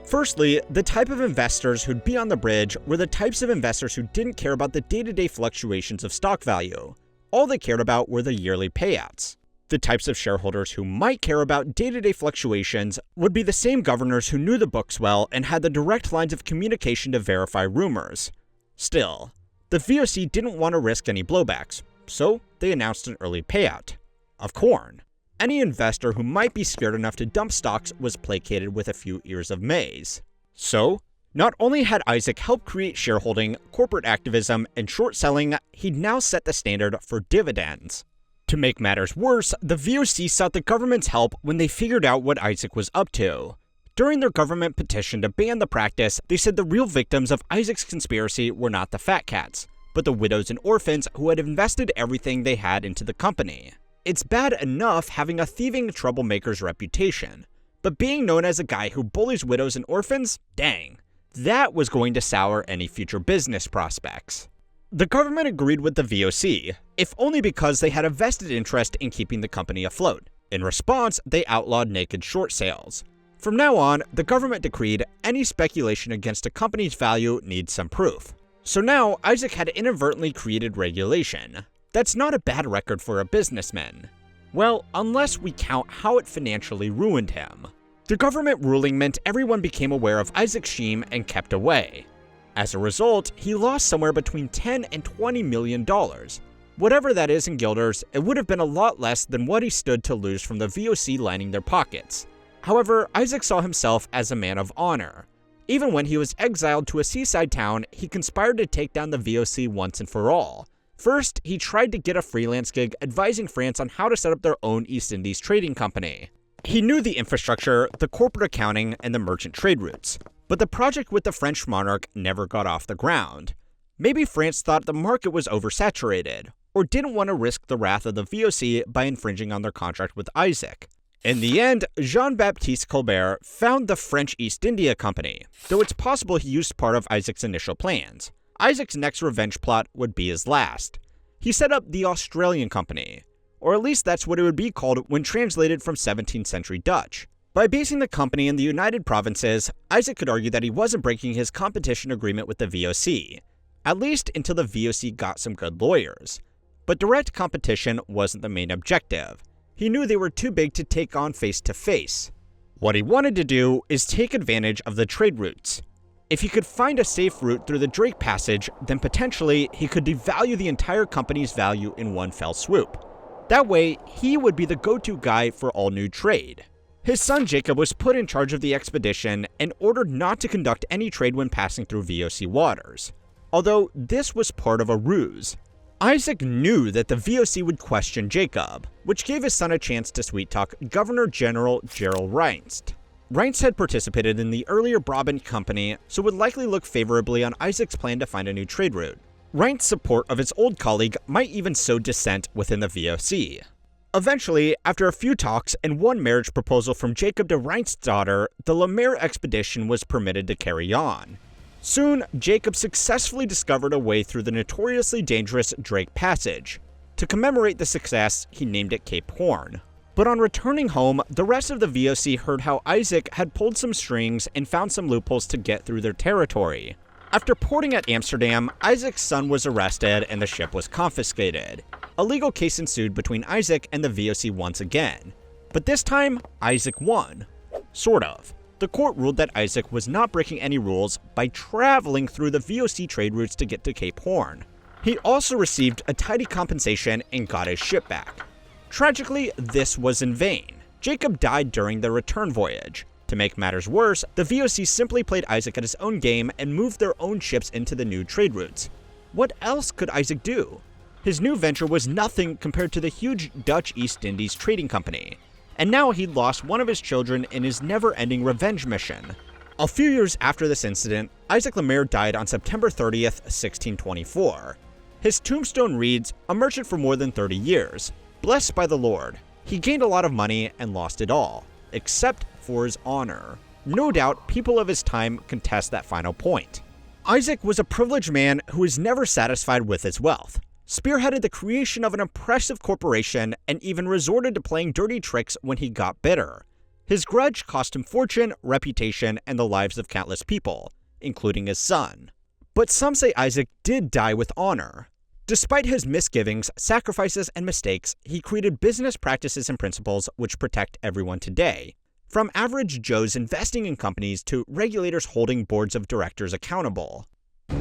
Firstly, the type of investors who'd be on the bridge were the types of investors who didn't care about the day-to-day fluctuations of stock value. All they cared about were the yearly payouts. The types of shareholders who might care about day-to-day fluctuations would be the same governors who knew the books well and had the direct lines of communication to verify rumors. Still, the VOC didn't want to risk any blowbacks, so they announced an early payout of corn. Any investor who might be scared enough to dump stocks was placated with a few ears of maize. So, Not only had Isaac helped create shareholding, corporate activism, and short selling, he'd now set the standard for dividends. To make matters worse, the VOC sought the government's help when they figured out what Isaac was up to. During their government petition to ban the practice, they said the real victims of Isaac's conspiracy were not the fat cats, but the widows and orphans who had invested everything they had into the company. It's bad enough having a thieving troublemaker's reputation, but being known as a guy who bullies widows and orphans? Dang. That was going to sour any future business prospects. The government agreed with the VOC, if only because they had a vested interest in keeping the company afloat. In response, they outlawed naked short sales. From now on, the government decreed any speculation against a company's value needs some proof. So now, Isaac had inadvertently created regulation. That's not a bad record for a businessman. Well, unless we count how it financially ruined him. The government ruling meant everyone became aware of Isaac's scheme and kept away. As a result, he lost somewhere between $10 and $20 million. Whatever that is in guilders, it would have been a lot less than what he stood to lose from the VOC lining their pockets. However, Isaac saw himself as a man of honor. Even when he was exiled to a seaside town, he conspired to take down the VOC once and for all. First, he tried to get a freelance gig advising France on how to set up their own East Indies trading company. He knew the infrastructure, the corporate accounting, and the merchant trade routes. But the project with the French monarch never got off the ground. Maybe France thought the market was oversaturated, or didn't want to risk the wrath of the VOC by infringing on their contract with Isaac. In the end, Jean-Baptiste Colbert found the French East India Company, though it's possible he used part of Isaac's initial plans. Isaac's next revenge plot would be his last. He set up the Australian Company, or at least that's what it would be called when translated from 17th century Dutch. By basing the company in the United Provinces, Isaac could argue that he wasn't breaking his competition agreement with the VOC, at least until the VOC got some good lawyers. But direct competition wasn't the main objective. He knew they were too big to take on face to face. What he wanted to do is take advantage of the trade routes. If he could find a safe route through the Drake Passage, then potentially he could devalue the entire company's value in one fell swoop. That way, he would be the go-to guy for all new trade. His son Jacob was put in charge of the expedition and ordered not to conduct any trade when passing through VOC waters. Although this was part of a ruse. Isaac knew that the VOC would question Jacob, which gave his son a chance to sweet-talk Governor General Gerald Reinst. Reinst had participated in the earlier Brabant Company, so would likely look favorably on Isaac's plan to find a new trade route. Reinst's support of his old colleague might even sow dissent within the VOC. Eventually, after a few talks and one marriage proposal from Jacob to Reinst's daughter, the Lemaire expedition was permitted to carry on. Soon, Jacob successfully discovered a way through the notoriously dangerous Drake Passage. To commemorate the success, he named it Cape Horn. But on returning home, the rest of the VOC heard how Isaac had pulled some strings and found some loopholes to get through their territory. After porting at Amsterdam, Isaac's son was arrested and the ship was confiscated. A legal case ensued between Isaac and the VOC once again. But this time, Isaac won. Sort of. The court ruled that Isaac was not breaking any rules by traveling through the VOC trade routes to get to Cape Horn. He also received a tidy compensation and got his ship back. Tragically, this was in vain. Jacob died during the return voyage. To make matters worse, the VOC simply played Isaac at his own game and moved their own ships into the new trade routes. What else could Isaac do? His new venture was nothing compared to the huge Dutch East Indies trading company, and now he'd lost one of his children in his never-ending revenge mission. A few years after this incident, Isaac Lemaire died on September 30th, 1624. His tombstone reads, "A merchant for more than 30 years, blessed by the Lord. He gained a lot of money and lost it all, except for his honor." No doubt, people of his time contest that final point. Isaac was a privileged man who was never satisfied with his wealth, spearheaded the creation of an impressive corporation, and even resorted to playing dirty tricks when he got bitter. His grudge cost him fortune, reputation, and the lives of countless people, including his son. But some say Isaac did die with honor. Despite his misgivings, sacrifices, and mistakes, he created business practices and principles which protect everyone today. From average Joes investing in companies to regulators holding boards of directors accountable.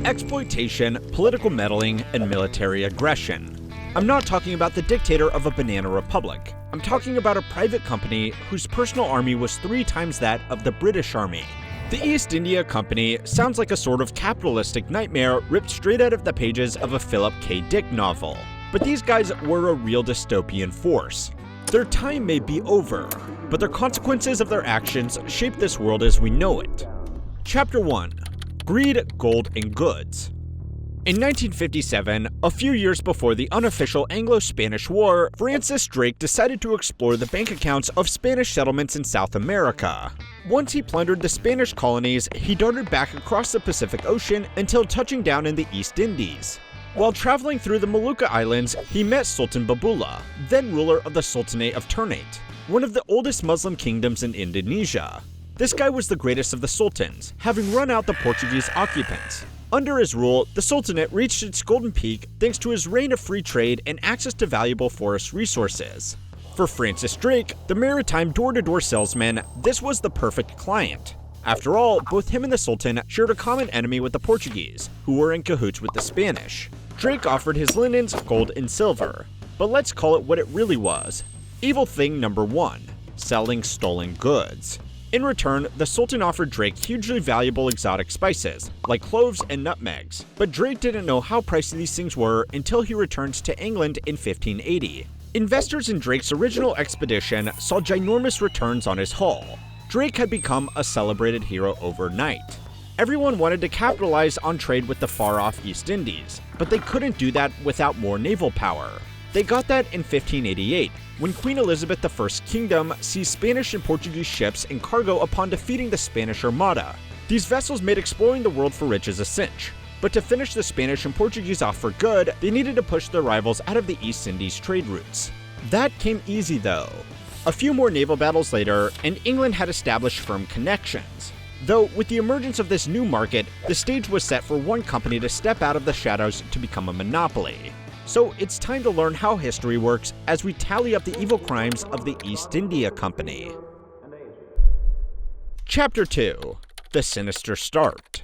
Exploitation, political meddling, and military aggression. I'm not talking about the dictator of a banana republic. I'm talking about a private company whose personal army was 3 times that of the British Army. The East India Company sounds like a sort of capitalistic nightmare ripped straight out of the pages of a Philip K. Dick novel. But these guys were a real dystopian force. Their time may be over, but the consequences of their actions shape this world as we know it. Chapter 1. Greed, Gold, and Goods. In 1957, a few years before the unofficial Anglo-Spanish War, Francis Drake decided to explore the bank accounts of Spanish settlements in South America. Once he plundered the Spanish colonies, he darted back across the Pacific Ocean until touching down in the East Indies. While traveling through the Molucca Islands, he met Sultan Babula, then ruler of the Sultanate of Ternate, one of the oldest Muslim kingdoms in Indonesia. This guy was the greatest of the sultans, having run out the Portuguese occupants. Under his rule, the Sultanate reached its golden peak thanks to his reign of free trade and access to valuable forest resources. For Francis Drake, the maritime door-to-door salesman, this was the perfect client. After all, both him and the Sultan shared a common enemy with the Portuguese, who were in cahoots with the Spanish. Drake offered his linens, gold, and silver. But let's call it what it really was. Evil thing number 1, selling stolen goods. In return, the Sultan offered Drake hugely valuable exotic spices, like cloves and nutmegs, but Drake didn't know how pricey these things were until he returned to England in 1580. Investors in Drake's original expedition saw ginormous returns on his haul. Drake had become a celebrated hero overnight. Everyone wanted to capitalize on trade with the far-off East Indies, but they couldn't do that without more naval power. They got that in 1588, when Queen Elizabeth I's kingdom seized Spanish and Portuguese ships and cargo upon defeating the Spanish Armada. These vessels made exploring the world for riches a cinch, but to finish the Spanish and Portuguese off for good, they needed to push their rivals out of the East Indies trade routes. That came easy though. A few more naval battles later, and England had established firm connections. Though, with the emergence of this new market, the stage was set for one company to step out of the shadows to become a monopoly. So it's time to learn how history works as we tally up the evil crimes of the East India Company. Chapter 2. The Sinister Start.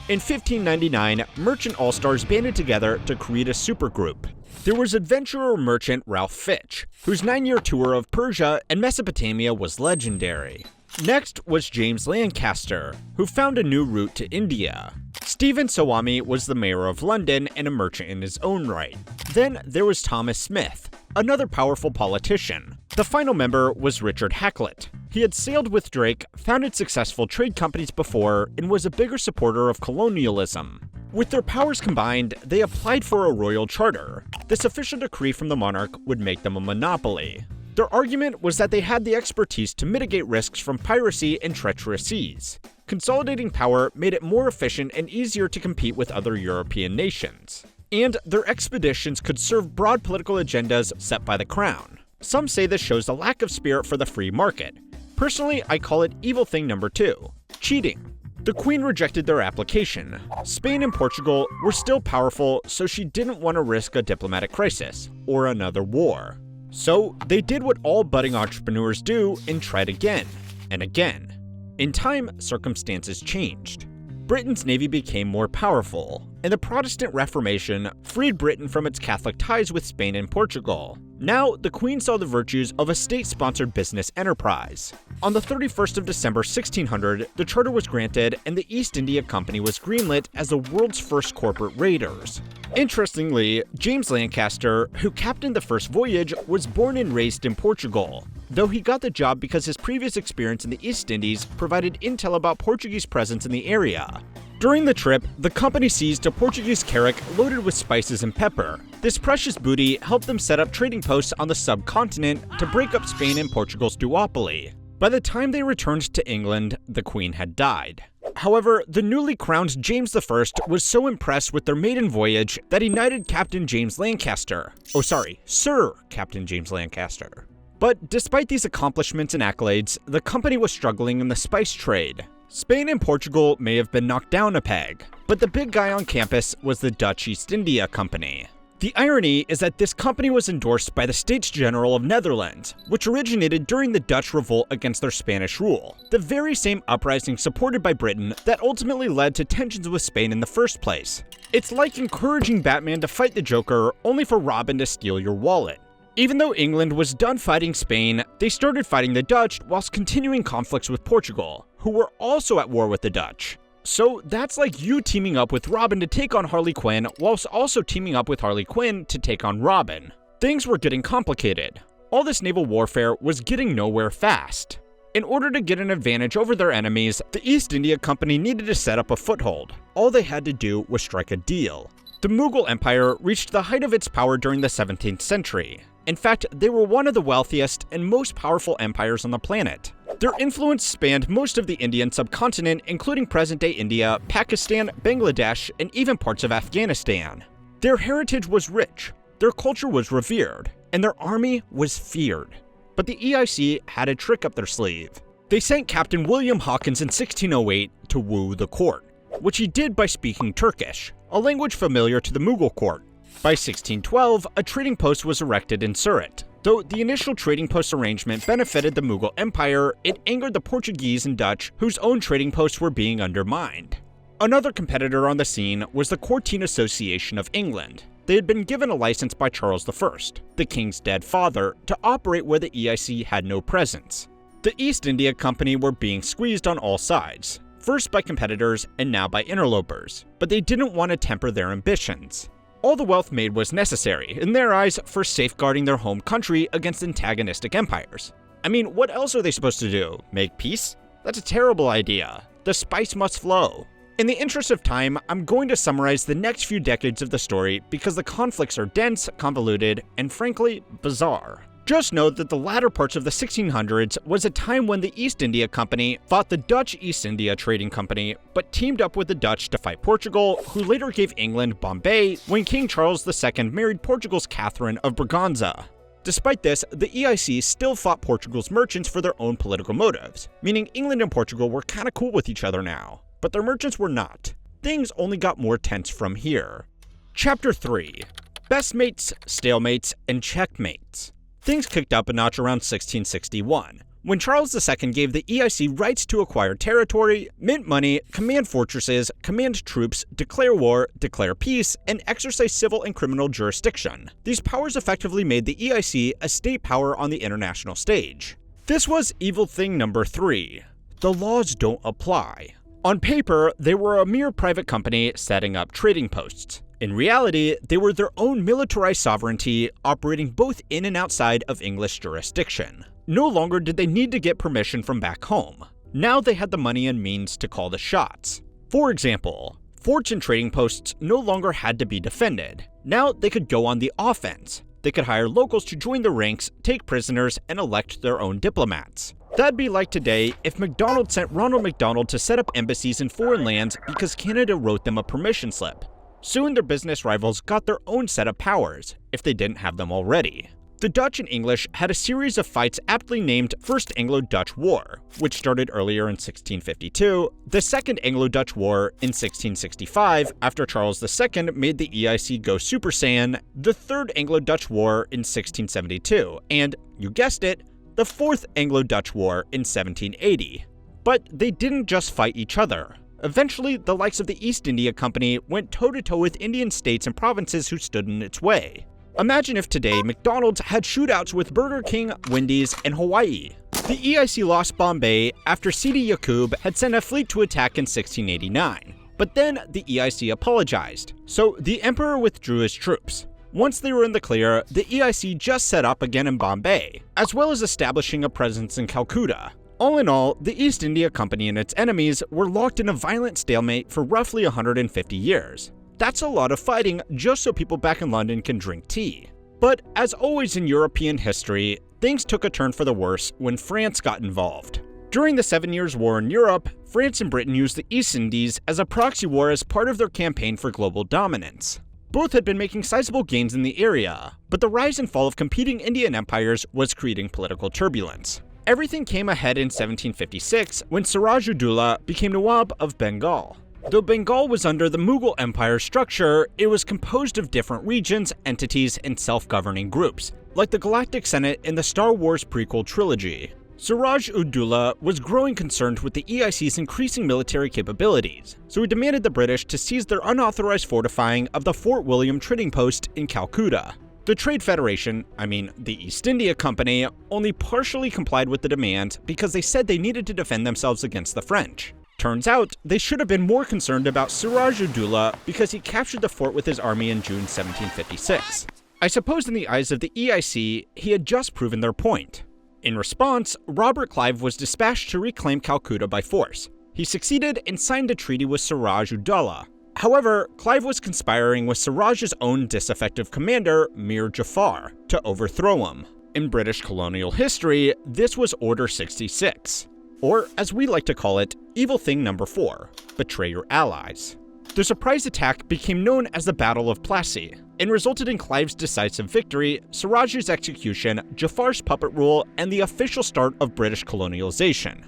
In 1599, merchant all-stars banded together to create a supergroup. There was adventurer merchant Ralph Fitch, whose 9-year tour of Persia and Mesopotamia was legendary. Next was James Lancaster, who found a new route to India. Stephen Sawami was the mayor of London and a merchant in his own right. Then there was Thomas Smith, another powerful politician. The final member was Richard Hakluyt. He had sailed with Drake, founded successful trade companies before, and was a bigger supporter of colonialism. With their powers combined, they applied for a royal charter. This official decree from the monarch would make them a monopoly. Their argument was that they had the expertise to mitigate risks from piracy and treacherous seas. Consolidating power made it more efficient and easier to compete with other European nations. And their expeditions could serve broad political agendas set by the crown. Some say this shows a lack of spirit for the free market. Personally, I call it evil thing number 2, cheating. The Queen rejected their application. Spain and Portugal were still powerful, so she didn't want to risk a diplomatic crisis or another war. So they did what all budding entrepreneurs do and tried again and again. In time, circumstances changed. Britain's navy became more powerful, and the Protestant Reformation freed Britain from its Catholic ties with Spain and Portugal. Now, the Queen saw the virtues of a state-sponsored business enterprise. On the 31st of December 1600, the charter was granted and the East India Company was greenlit as the world's first corporate raiders. Interestingly, James Lancaster, who captained the first voyage, was born and raised in Portugal, though he got the job because his previous experience in the East Indies provided intel about Portuguese presence in the area. During the trip, the company seized a Portuguese carrack loaded with spices and pepper. This precious booty helped them set up trading posts on the subcontinent to break up Spain and Portugal's duopoly. By the time they returned to England, the Queen had died. However, the newly crowned James I was so impressed with their maiden voyage that he knighted Captain James Lancaster. Oh sorry, Sir Captain James Lancaster. But despite these accomplishments and accolades, the company was struggling in the spice trade. Spain and Portugal may have been knocked down a peg, but the big guy on campus was the Dutch East India Company. The irony is that this company was endorsed by the States General of Netherlands, which originated during the Dutch revolt against their Spanish rule, the very same uprising supported by Britain that ultimately led to tensions with Spain in the first place. It's like encouraging Batman to fight the Joker only for Robin to steal your wallet. Even though England was done fighting Spain, they started fighting the Dutch whilst continuing conflicts with Portugal, who were also at war with the Dutch. So that's like you teaming up with Robin to take on Harley Quinn whilst also teaming up with Harley Quinn to take on Robin. Things were getting complicated. All this naval warfare was getting nowhere fast. In order to get an advantage over their enemies, the East India Company needed to set up a foothold. All they had to do was strike a deal. The Mughal Empire reached the height of its power during the 17th century. In fact, they were one of the wealthiest and most powerful empires on the planet. Their influence spanned most of the Indian subcontinent, including present-day India, Pakistan, Bangladesh, and even parts of Afghanistan. Their heritage was rich, their culture was revered, and their army was feared. But the EIC had a trick up their sleeve. They sent Captain William Hawkins in 1608 to woo the court, which he did by speaking Turkish, a language familiar to the Mughal court. By 1612, a trading post was erected in Surat. Though the initial trading post arrangement benefited the Mughal Empire, it angered the Portuguese and Dutch, whose own trading posts were being undermined. Another competitor on the scene was the Courtine Association of England. They had been given a license by Charles I, the king's dead father, to operate where the EIC had no presence. The East India Company were being squeezed on all sides, first by competitors and now by interlopers, but they didn't want to temper their ambitions. All the wealth made was necessary, in their eyes, for safeguarding their home country against antagonistic empires. I mean, what else are they supposed to do? Make peace? That's a terrible idea. The spice must flow. In the interest of time, I'm going to summarize the next few decades of the story because the conflicts are dense, convoluted, and frankly, bizarre. Just know that the latter parts of the 1600s was a time when the East India Company fought the Dutch East India Trading Company, but teamed up with the Dutch to fight Portugal, who later gave England Bombay when King Charles II married Portugal's Catherine of Braganza. Despite this, the EIC still fought Portugal's merchants for their own political motives, meaning England and Portugal were kinda cool with each other now, but their merchants were not. Things only got more tense from here. Chapter 3: Best Mates, Stalemates, and Checkmates. Things kicked up a notch around 1661, when Charles II gave the EIC rights to acquire territory, mint money, command fortresses, command troops, declare war, declare peace, and exercise civil and criminal jurisdiction. These powers effectively made the EIC a state power on the international stage. This was evil thing number 3. The laws don't apply. On paper, they were a mere private company setting up trading posts. In reality, they were their own militarized sovereignty, operating both in and outside of English jurisdiction. No longer did they need to get permission from back home. Now they had the money and means to call the shots. For example, forts and trading posts no longer had to be defended. Now they could go on the offense. They could hire locals to join the ranks, take prisoners, and elect their own diplomats. That'd be like today if McDonald's sent Ronald McDonald to set up embassies in foreign lands because Canada wrote them a permission slip. Soon their business rivals got their own set of powers, if they didn't have them already. The Dutch and English had a series of fights aptly named First Anglo-Dutch War, which started earlier in 1652, the Second Anglo-Dutch War in 1665 after Charles II made the EIC go Super Saiyan, the Third Anglo-Dutch War in 1672, and, you guessed it, the Fourth Anglo-Dutch War in 1780. But they didn't just fight each other. Eventually, the likes of the East India Company went toe-to-toe with Indian states and provinces who stood in its way. Imagine if today McDonald's had shootouts with Burger King, Wendy's, and Hawaii. The EIC lost Bombay after Sidi Yaqub had sent a fleet to attack in 1689. But then the EIC apologized, so the emperor withdrew his troops. Once they were in the clear, the EIC just set up again in Bombay, as well as establishing a presence in Calcutta. All in all, the East India Company and its enemies were locked in a violent stalemate for roughly 150 years. That's a lot of fighting just so people back in London can drink tea. But as always in European history, things took a turn for the worse when France got involved. During the 7 Years' War in Europe, France and Britain used the East Indies as a proxy war as part of their campaign for global dominance. Both had been making sizable gains in the area, but the rise and fall of competing Indian empires was creating political turbulence. Everything came ahead in 1756 when Siraj ud-Dowlah became Nawab of Bengal. Though Bengal was under the Mughal Empire structure, it was composed of different regions, entities, and self-governing groups, like the Galactic Senate in the Star Wars prequel trilogy. Siraj ud-Dowlah was growing concerned with the EIC's increasing military capabilities, so he demanded the British to cease their unauthorized fortifying of the Fort William trading post in Calcutta. The Trade Federation, the East India Company, only partially complied with the demand because they said they needed to defend themselves against the French. Turns out, they should have been more concerned about Siraj-ud-Dowlah because he captured the fort with his army in June 1756. I suppose in the eyes of the EIC, he had just proven their point. In response, Robert Clive was dispatched to reclaim Calcutta by force. He succeeded and signed a treaty with Siraj-ud-Dowlah. However, Clive was conspiring with Siraj's own disaffected commander, Mir Jafar, to overthrow him. In British colonial history, this was Order 66. Or, as we like to call it, Evil Thing Number 4, Betray Your Allies. The surprise attack became known as the Battle of Plassey, and resulted in Clive's decisive victory, Siraj's execution, Jafar's puppet rule, and the official start of British colonialization.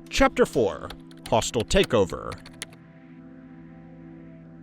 Chapter 4. Hostile Takeover.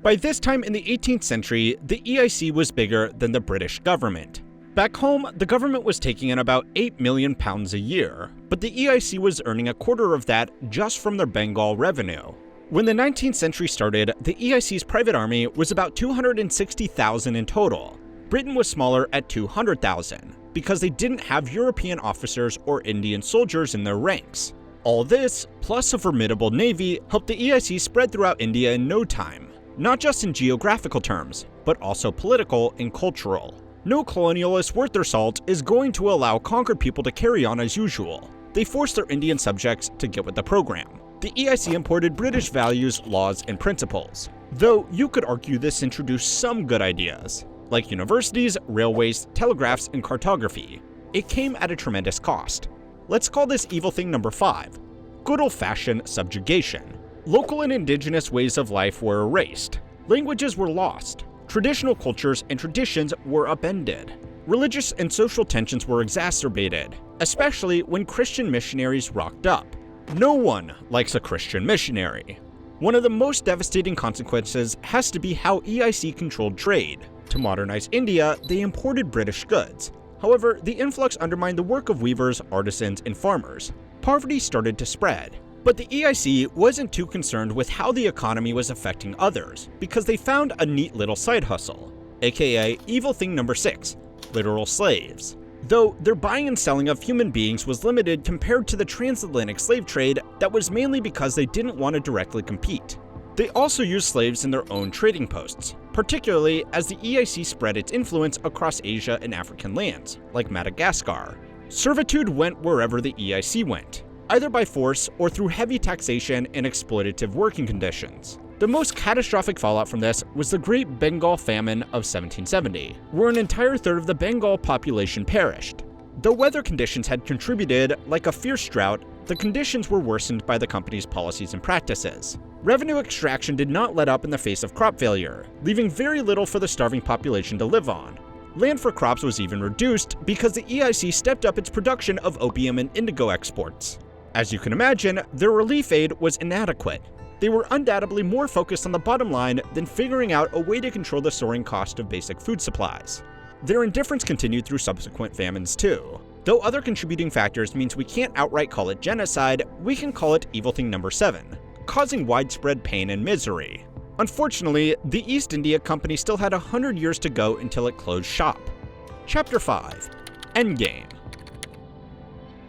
By this time in the 18th century, the EIC was bigger than the British government. Back home, the government was taking in about £8 million a year, but the EIC was earning a quarter of that just from their Bengal revenue. When the 19th century started, the EIC's private army was about 260,000 in total. Britain was smaller at 200,000, because they didn't have European officers or Indian soldiers in their ranks. All this, plus a formidable navy, helped the EIC spread throughout India in no time. Not just in geographical terms, but also political and cultural. No colonialist worth their salt is going to allow conquered people to carry on as usual. They forced their Indian subjects to get with the program. The EIC imported British values, laws, and principles. Though you could argue this introduced some good ideas, like universities, railways, telegraphs, and cartography. It came at a tremendous cost. Let's call this Evil Thing Number 5, good old-fashioned subjugation. Local and indigenous ways of life were erased. Languages were lost. Traditional cultures and traditions were upended. Religious and social tensions were exacerbated, especially when Christian missionaries rocked up. No one likes a Christian missionary. One of the most devastating consequences has to be how EIC controlled trade. To modernize India, they imported British goods. However, the influx undermined the work of weavers, artisans, and farmers. Poverty started to spread. But the EIC wasn't too concerned with how the economy was affecting others, because they found a neat little side hustle, aka Evil Thing Number 6, literal slaves. Though their buying and selling of human beings was limited compared to the transatlantic slave trade, that was mainly because they didn't want to directly compete. They also used slaves in their own trading posts, particularly as the EIC spread its influence across Asia and African lands, like Madagascar. Servitude went wherever the EIC went, either by force or through heavy taxation and exploitative working conditions. The most catastrophic fallout from this was the Great Bengal Famine of 1770, where an entire third of the Bengal population perished. Though weather conditions had contributed, like a fierce drought, the conditions were worsened by the company's policies and practices. Revenue extraction did not let up in the face of crop failure, leaving very little for the starving population to live on. Land for crops was even reduced because the EIC stepped up its production of opium and indigo exports. As you can imagine, their relief aid was inadequate. They were undoubtedly more focused on the bottom line than figuring out a way to control the soaring cost of basic food supplies. Their indifference continued through subsequent famines too. Though other contributing factors means we can't outright call it genocide, we can call it Evil Thing Number 7, causing widespread pain and misery. Unfortunately, the East India Company still had 100 years to go until it closed shop. Chapter 5. Endgame.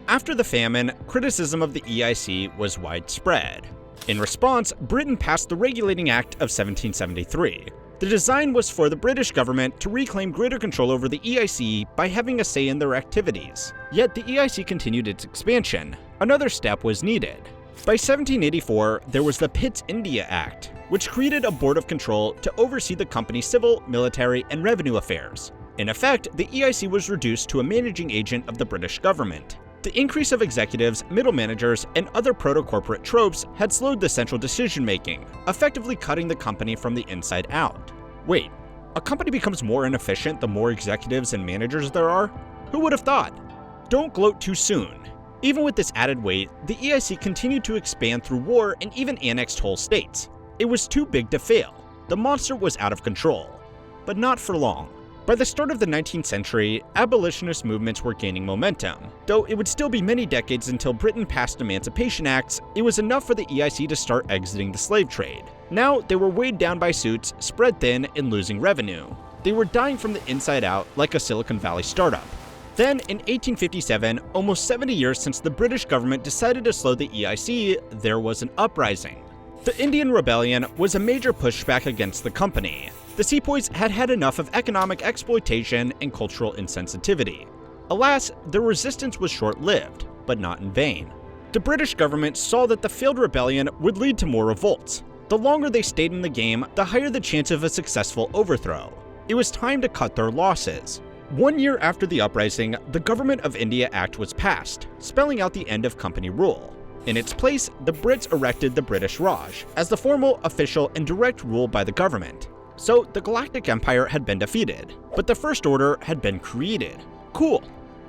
After the famine, criticism of the EIC was widespread. In response, Britain passed the Regulating Act of 1773. The design was for the British government to reclaim greater control over the EIC by having a say in their activities. Yet the EIC continued its expansion. Another step was needed. By 1784, there was the Pitt's India Act, which created a board of control to oversee the company's civil, military, and revenue affairs. In effect, the EIC was reduced to a managing agent of the British government. The increase of executives, middle managers, and other proto-corporate tropes had slowed the central decision-making, effectively cutting the company from the inside out. Wait, a company becomes more inefficient the more executives and managers there are? Who would have thought? Don't gloat too soon. Even with this added weight, the EIC continued to expand through war and even annexed whole states. It was too big to fail. The monster was out of control. But not for long. By the start of the 19th century, abolitionist movements were gaining momentum. Though it would still be many decades until Britain passed Emancipation Acts, it was enough for the EIC to start exiting the slave trade. Now, they were weighed down by suits, spread thin, and losing revenue. They were dying from the inside out like a Silicon Valley startup. Then, in 1857, almost 70 years since the British government decided to slow the EIC, there was an uprising. The Indian Rebellion was a major pushback against the company. The sepoys had had enough of economic exploitation and cultural insensitivity. Alas, their resistance was short-lived, but not in vain. The British government saw that the failed rebellion would lead to more revolts. The longer they stayed in the game, the higher the chance of a successful overthrow. It was time to cut their losses. 1 year after the uprising, the Government of India Act was passed, spelling out the end of company rule. In its place, the Brits erected the British Raj as the formal, official, and direct rule by the government. So the Galactic Empire had been defeated, but the First Order had been created. Cool.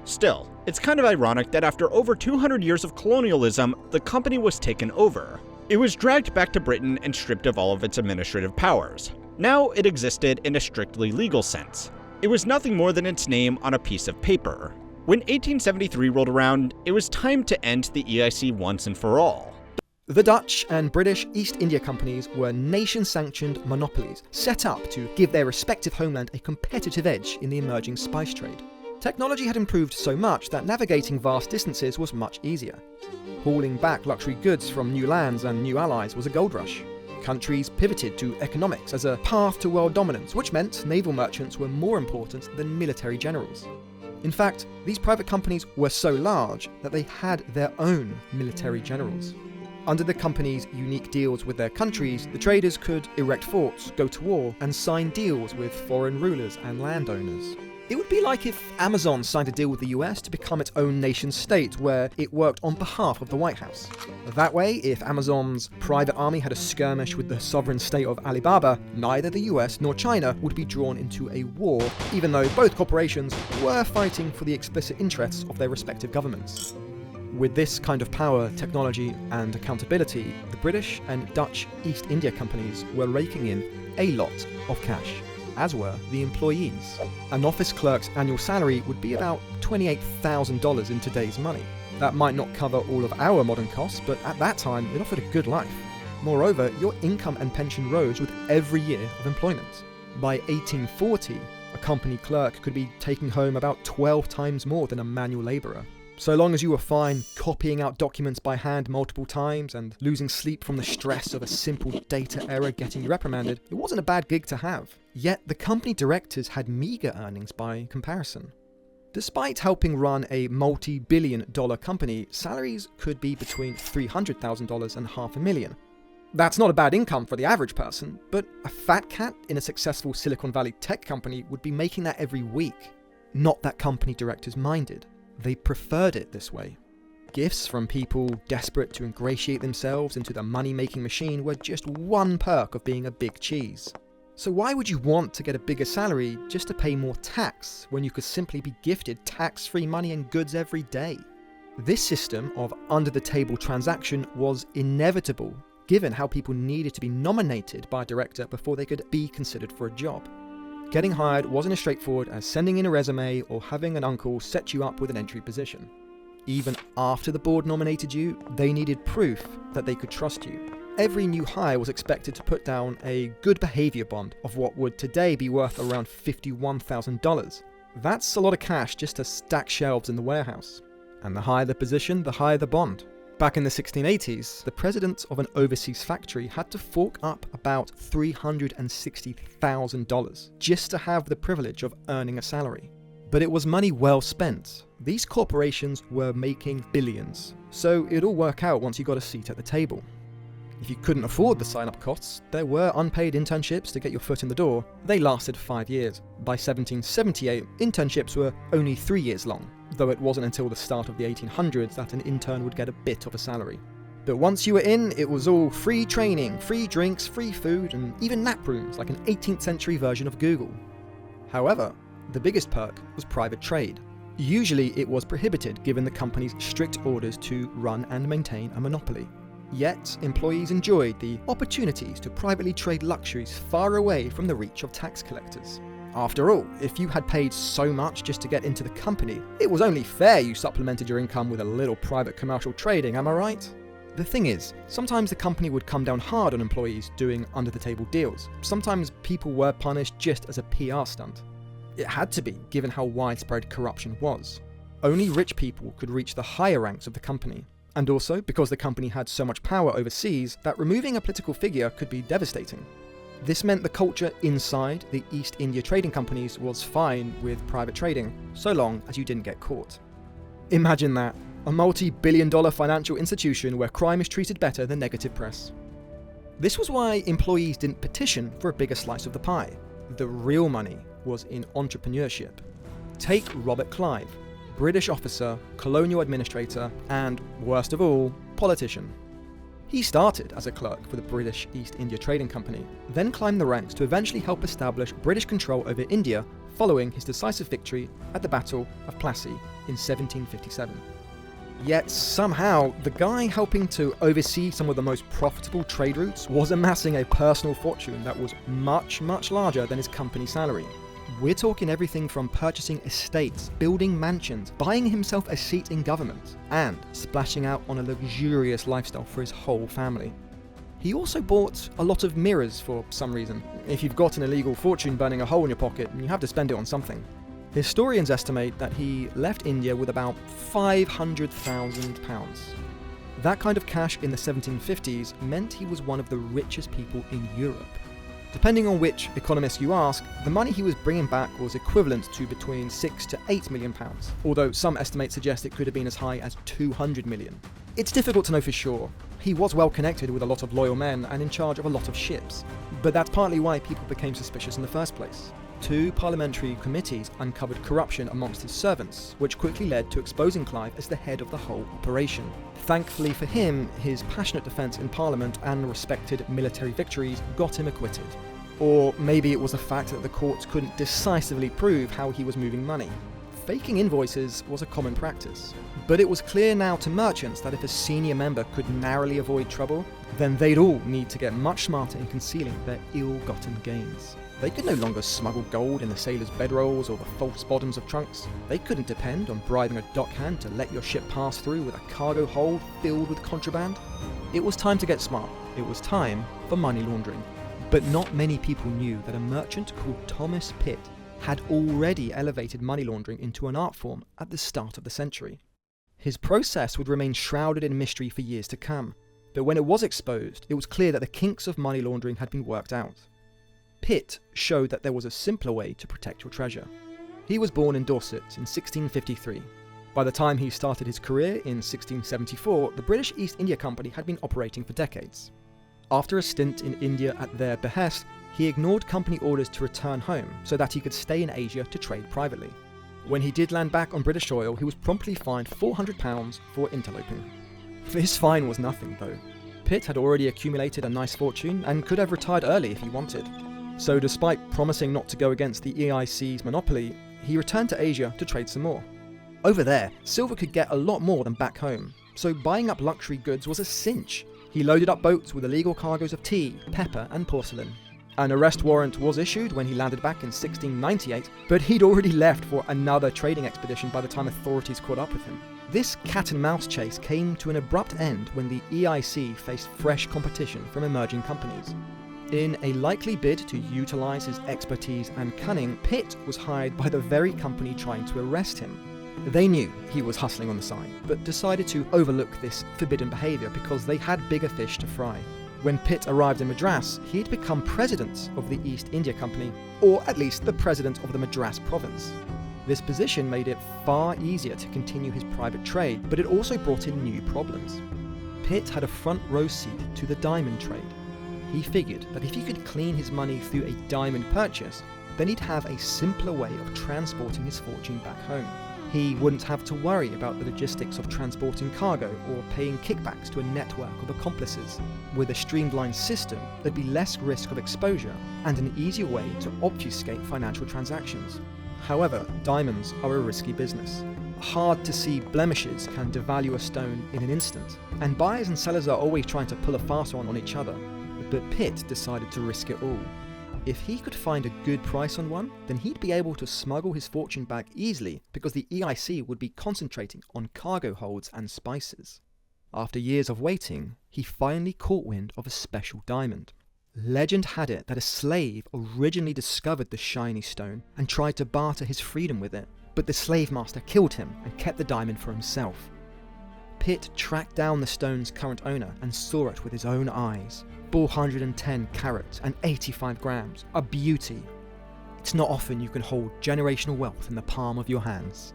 Still, it's kind of ironic that after over 200 years of colonialism, the company was taken over. It was dragged back to Britain and stripped of all of its administrative powers. Now it existed in a strictly legal sense. It was nothing more than its name on a piece of paper. When 1873 rolled around, it was time to end the EIC once and for all. The Dutch and British East India Companies were nation-sanctioned monopolies set up to give their respective homeland a competitive edge in the emerging spice trade. Technology had improved so much that navigating vast distances was much easier. Hauling back luxury goods from new lands and new allies was a gold rush. Countries pivoted to economics as a path to world dominance, which meant naval merchants were more important than military generals. In fact, these private companies were so large that they had their own military generals. Under the company's unique deals with their countries, the traders could erect forts, go to war, and sign deals with foreign rulers and landowners. It would be like if Amazon signed a deal with the US to become its own nation-state where it worked on behalf of the White House. That way, if Amazon's private army had a skirmish with the sovereign state of Alibaba, neither the US nor China would be drawn into a war, even though both corporations were fighting for the explicit interests of their respective governments. With this kind of power, technology, and accountability, the British and Dutch East India Companies were raking in a lot of cash, as were the employees. An office clerk's annual salary would be about $28,000 in today's money. That might not cover all of our modern costs, but at that time it offered a good life. Moreover, your income and pension rose with every year of employment. By 1840, a company clerk could be taking home about 12 times more than a manual labourer. So long as you were fine copying out documents by hand multiple times and losing sleep from the stress of a simple data error getting you reprimanded, it wasn't a bad gig to have. Yet the company directors had meagre earnings by comparison. Despite helping run a multi-billion-dollar company, salaries could be between $300,000 and $500,000. That's not a bad income for the average person, but a fat cat in a successful Silicon Valley tech company would be making that every week. Not that company directors minded. They preferred it this way. Gifts from people desperate to ingratiate themselves into the money-making machine were just one perk of being a big cheese. So why would you want to get a bigger salary just to pay more tax when you could simply be gifted tax-free money and goods every day? This system of under-the-table transaction was inevitable, given how people needed to be nominated by a director before they could be considered for a job. Getting hired wasn't as straightforward as sending in a resume or having an uncle set you up with an entry position. Even after the board nominated you, they needed proof that they could trust you. Every new hire was expected to put down a good behaviour bond of what would today be worth around $51,000. That's a lot of cash just to stack shelves in the warehouse. And the higher the position, the higher the bond. Back in the 1680s, the president of an overseas factory had to fork up about $360,000 just to have the privilege of earning a salary. But it was money well spent. These corporations were making billions, so it'd all work out once you got a seat at the table. If you couldn't afford the sign-up costs, there were unpaid internships to get your foot in the door. They lasted 5 years. By 1778, internships were only 3 years long, though it wasn't until the start of the 1800s that an intern would get a bit of a salary. But once you were in, it was all free training, free drinks, free food, and even nap rooms like an 18th century version of Google. However, the biggest perk was private trade. Usually it was prohibited given the company's strict orders to run and maintain a monopoly. Yet, employees enjoyed the opportunities to privately trade luxuries far away from the reach of tax collectors. After all, if you had paid so much just to get into the company, it was only fair you supplemented your income with a little private commercial trading, am I right? The thing is, sometimes the company would come down hard on employees doing under-the-table deals. Sometimes people were punished just as a PR stunt. It had to be, given how widespread corruption was. Only rich people could reach the higher ranks of the company. And also, because the company had so much power overseas, that removing a political figure could be devastating. This meant the culture inside the East India trading companies was fine with private trading, so long as you didn't get caught. Imagine that, a multi-billion-dollar financial institution where crime is treated better than negative press. This was why employees didn't petition for a bigger slice of the pie. The real money was in entrepreneurship. Take Robert Clive, British officer, colonial administrator, and, worst of all, politician. He started as a clerk for the British East India Trading Company, then climbed the ranks to eventually help establish British control over India following his decisive victory at the Battle of Plassey in 1757. Yet somehow, the guy helping to oversee some of the most profitable trade routes was amassing a personal fortune that was much, much larger than his company salary. We're talking everything from purchasing estates, building mansions, buying himself a seat in government, and splashing out on a luxurious lifestyle for his whole family. He also bought a lot of mirrors for some reason. If you've got an illegal fortune burning a hole in your pocket, you have to spend it on something. Historians estimate that he left India with about £500,000. That kind of cash in the 1750s meant he was one of the richest people in Europe. Depending on which economist you ask, the money he was bringing back was equivalent to between £6 to £8 million, although some estimates suggest it could have been as high as £200 million. It's difficult to know for sure. He was well connected with a lot of loyal men and in charge of a lot of ships, but that's partly why people became suspicious in the first place. 2 parliamentary committees uncovered corruption amongst his servants, which quickly led to exposing Clive as the head of the whole operation. Thankfully for him, his passionate defence in Parliament and respected military victories got him acquitted. Or maybe it was the fact that the courts couldn't decisively prove how he was moving money. Faking invoices was a common practice. But it was clear now to merchants that if a senior member could narrowly avoid trouble, then they'd all need to get much smarter in concealing their ill-gotten gains. They could no longer smuggle gold in the sailors' bedrolls or the false bottoms of trunks. They couldn't depend on bribing a dockhand to let your ship pass through with a cargo hold filled with contraband. It was time to get smart. It was time for money laundering. But not many people knew that a merchant called Thomas Pitt had already elevated money laundering into an art form at the start of the century. His process would remain shrouded in mystery for years to come, but when it was exposed, it was clear that the kinks of money laundering had been worked out. Pitt showed that there was a simpler way to protect your treasure. He was born in Dorset in 1653. By the time he started his career in 1674, the British East India Company had been operating for decades. After a stint in India at their behest, he ignored company orders to return home so that he could stay in Asia to trade privately. When he did land back on British soil, he was promptly fined £400 for interloping. This fine was nothing, though. Pitt had already accumulated a nice fortune and could have retired early if he wanted. So despite promising not to go against the EIC's monopoly, he returned to Asia to trade some more. Over there, silver could get a lot more than back home, so buying up luxury goods was a cinch. He loaded up boats with illegal cargoes of tea, pepper and porcelain. An arrest warrant was issued when he landed back in 1698, but he'd already left for another trading expedition by the time authorities caught up with him. This cat-and-mouse chase came to an abrupt end when the EIC faced fresh competition from emerging companies. In a likely bid to utilise his expertise and cunning, Pitt was hired by the very company trying to arrest him. They knew he was hustling on the side, but decided to overlook this forbidden behaviour because they had bigger fish to fry. When Pitt arrived in Madras, he'd become president of the East India Company, or at least the president of the Madras province. This position made it far easier to continue his private trade, but it also brought in new problems. Pitt had a front row seat to the diamond trade. He figured that if he could clean his money through a diamond purchase, then he'd have a simpler way of transporting his fortune back home. He wouldn't have to worry about the logistics of transporting cargo or paying kickbacks to a network of accomplices. With a streamlined system, there'd be less risk of exposure and an easier way to obfuscate financial transactions. However, diamonds are a risky business. Hard to see blemishes can devalue a stone in an instant, and buyers and sellers are always trying to pull a fast one on each other. But Pitt decided to risk it all. If he could find a good price on one, then he'd be able to smuggle his fortune back easily because the EIC would be concentrating on cargo holds and spices. After years of waiting, he finally caught wind of a special diamond. Legend had it that a slave originally discovered the shiny stone and tried to barter his freedom with it, but the slave master killed him and kept the diamond for himself. Pitt tracked down the stone's current owner and saw it with his own eyes. 410 carats and 85 grams, a beauty. It's not often you can hold generational wealth in the palm of your hands.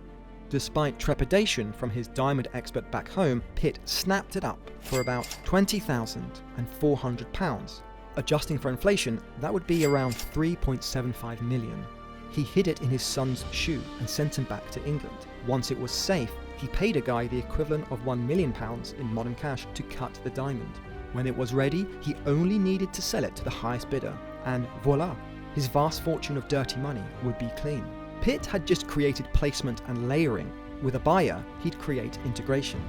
Despite trepidation from his diamond expert back home, Pitt snapped it up for about £20,400. Adjusting for inflation, that would be around 3.75 million. He hid it in his son's shoe and sent him back to England. Once it was safe, he paid a guy the equivalent of £1 million in modern cash to cut the diamond. When it was ready, he only needed to sell it to the highest bidder, and voila, his vast fortune of dirty money would be clean. Pitt had just created placement and layering. With a buyer, he'd create integration.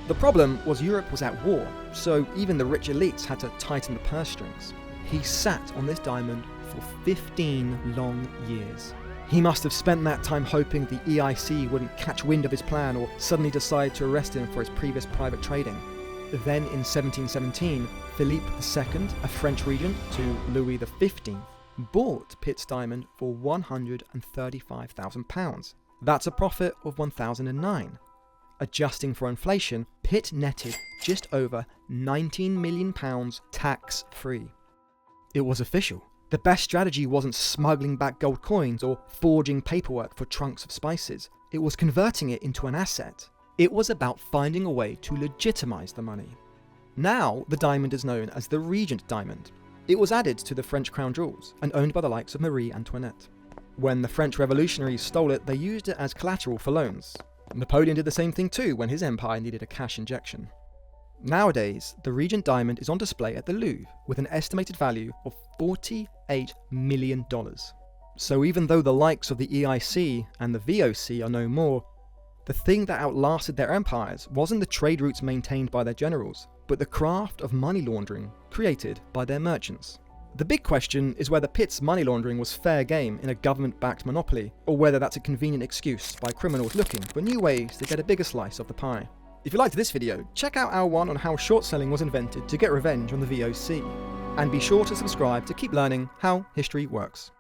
The problem was Europe was at war, so even the rich elites had to tighten the purse strings. He sat on this diamond for 15 long years. He must have spent that time hoping the EIC wouldn't catch wind of his plan or suddenly decide to arrest him for his previous private trading. Then in 1717, Philippe II, a French regent to Louis XV, bought Pitt's diamond for £135,000. That's a profit of 1,009. Adjusting for inflation, Pitt netted just over £19 million tax-free. It was official. The best strategy wasn't smuggling back gold coins or forging paperwork for trunks of spices. It was converting it into an asset. It was about finding a way to legitimize the money. Now, the diamond is known as the Regent Diamond. It was added to the French crown jewels and owned by the likes of Marie Antoinette. When the French revolutionaries stole it, they used it as collateral for loans. Napoleon did the same thing too when his empire needed a cash injection. Nowadays, the Regent Diamond is on display at the Louvre with an estimated value of $48 million. So even though the likes of the EIC and the VOC are no more, the thing that outlasted their empires wasn't the trade routes maintained by their generals, but the craft of money laundering created by their merchants. The big question is whether Pitt's money laundering was fair game in a government-backed monopoly, or whether that's a convenient excuse by criminals looking for new ways to get a bigger slice of the pie. If you liked this video, check out our one on how short selling was invented to get revenge on the VOC. And be sure to subscribe to keep learning how history works.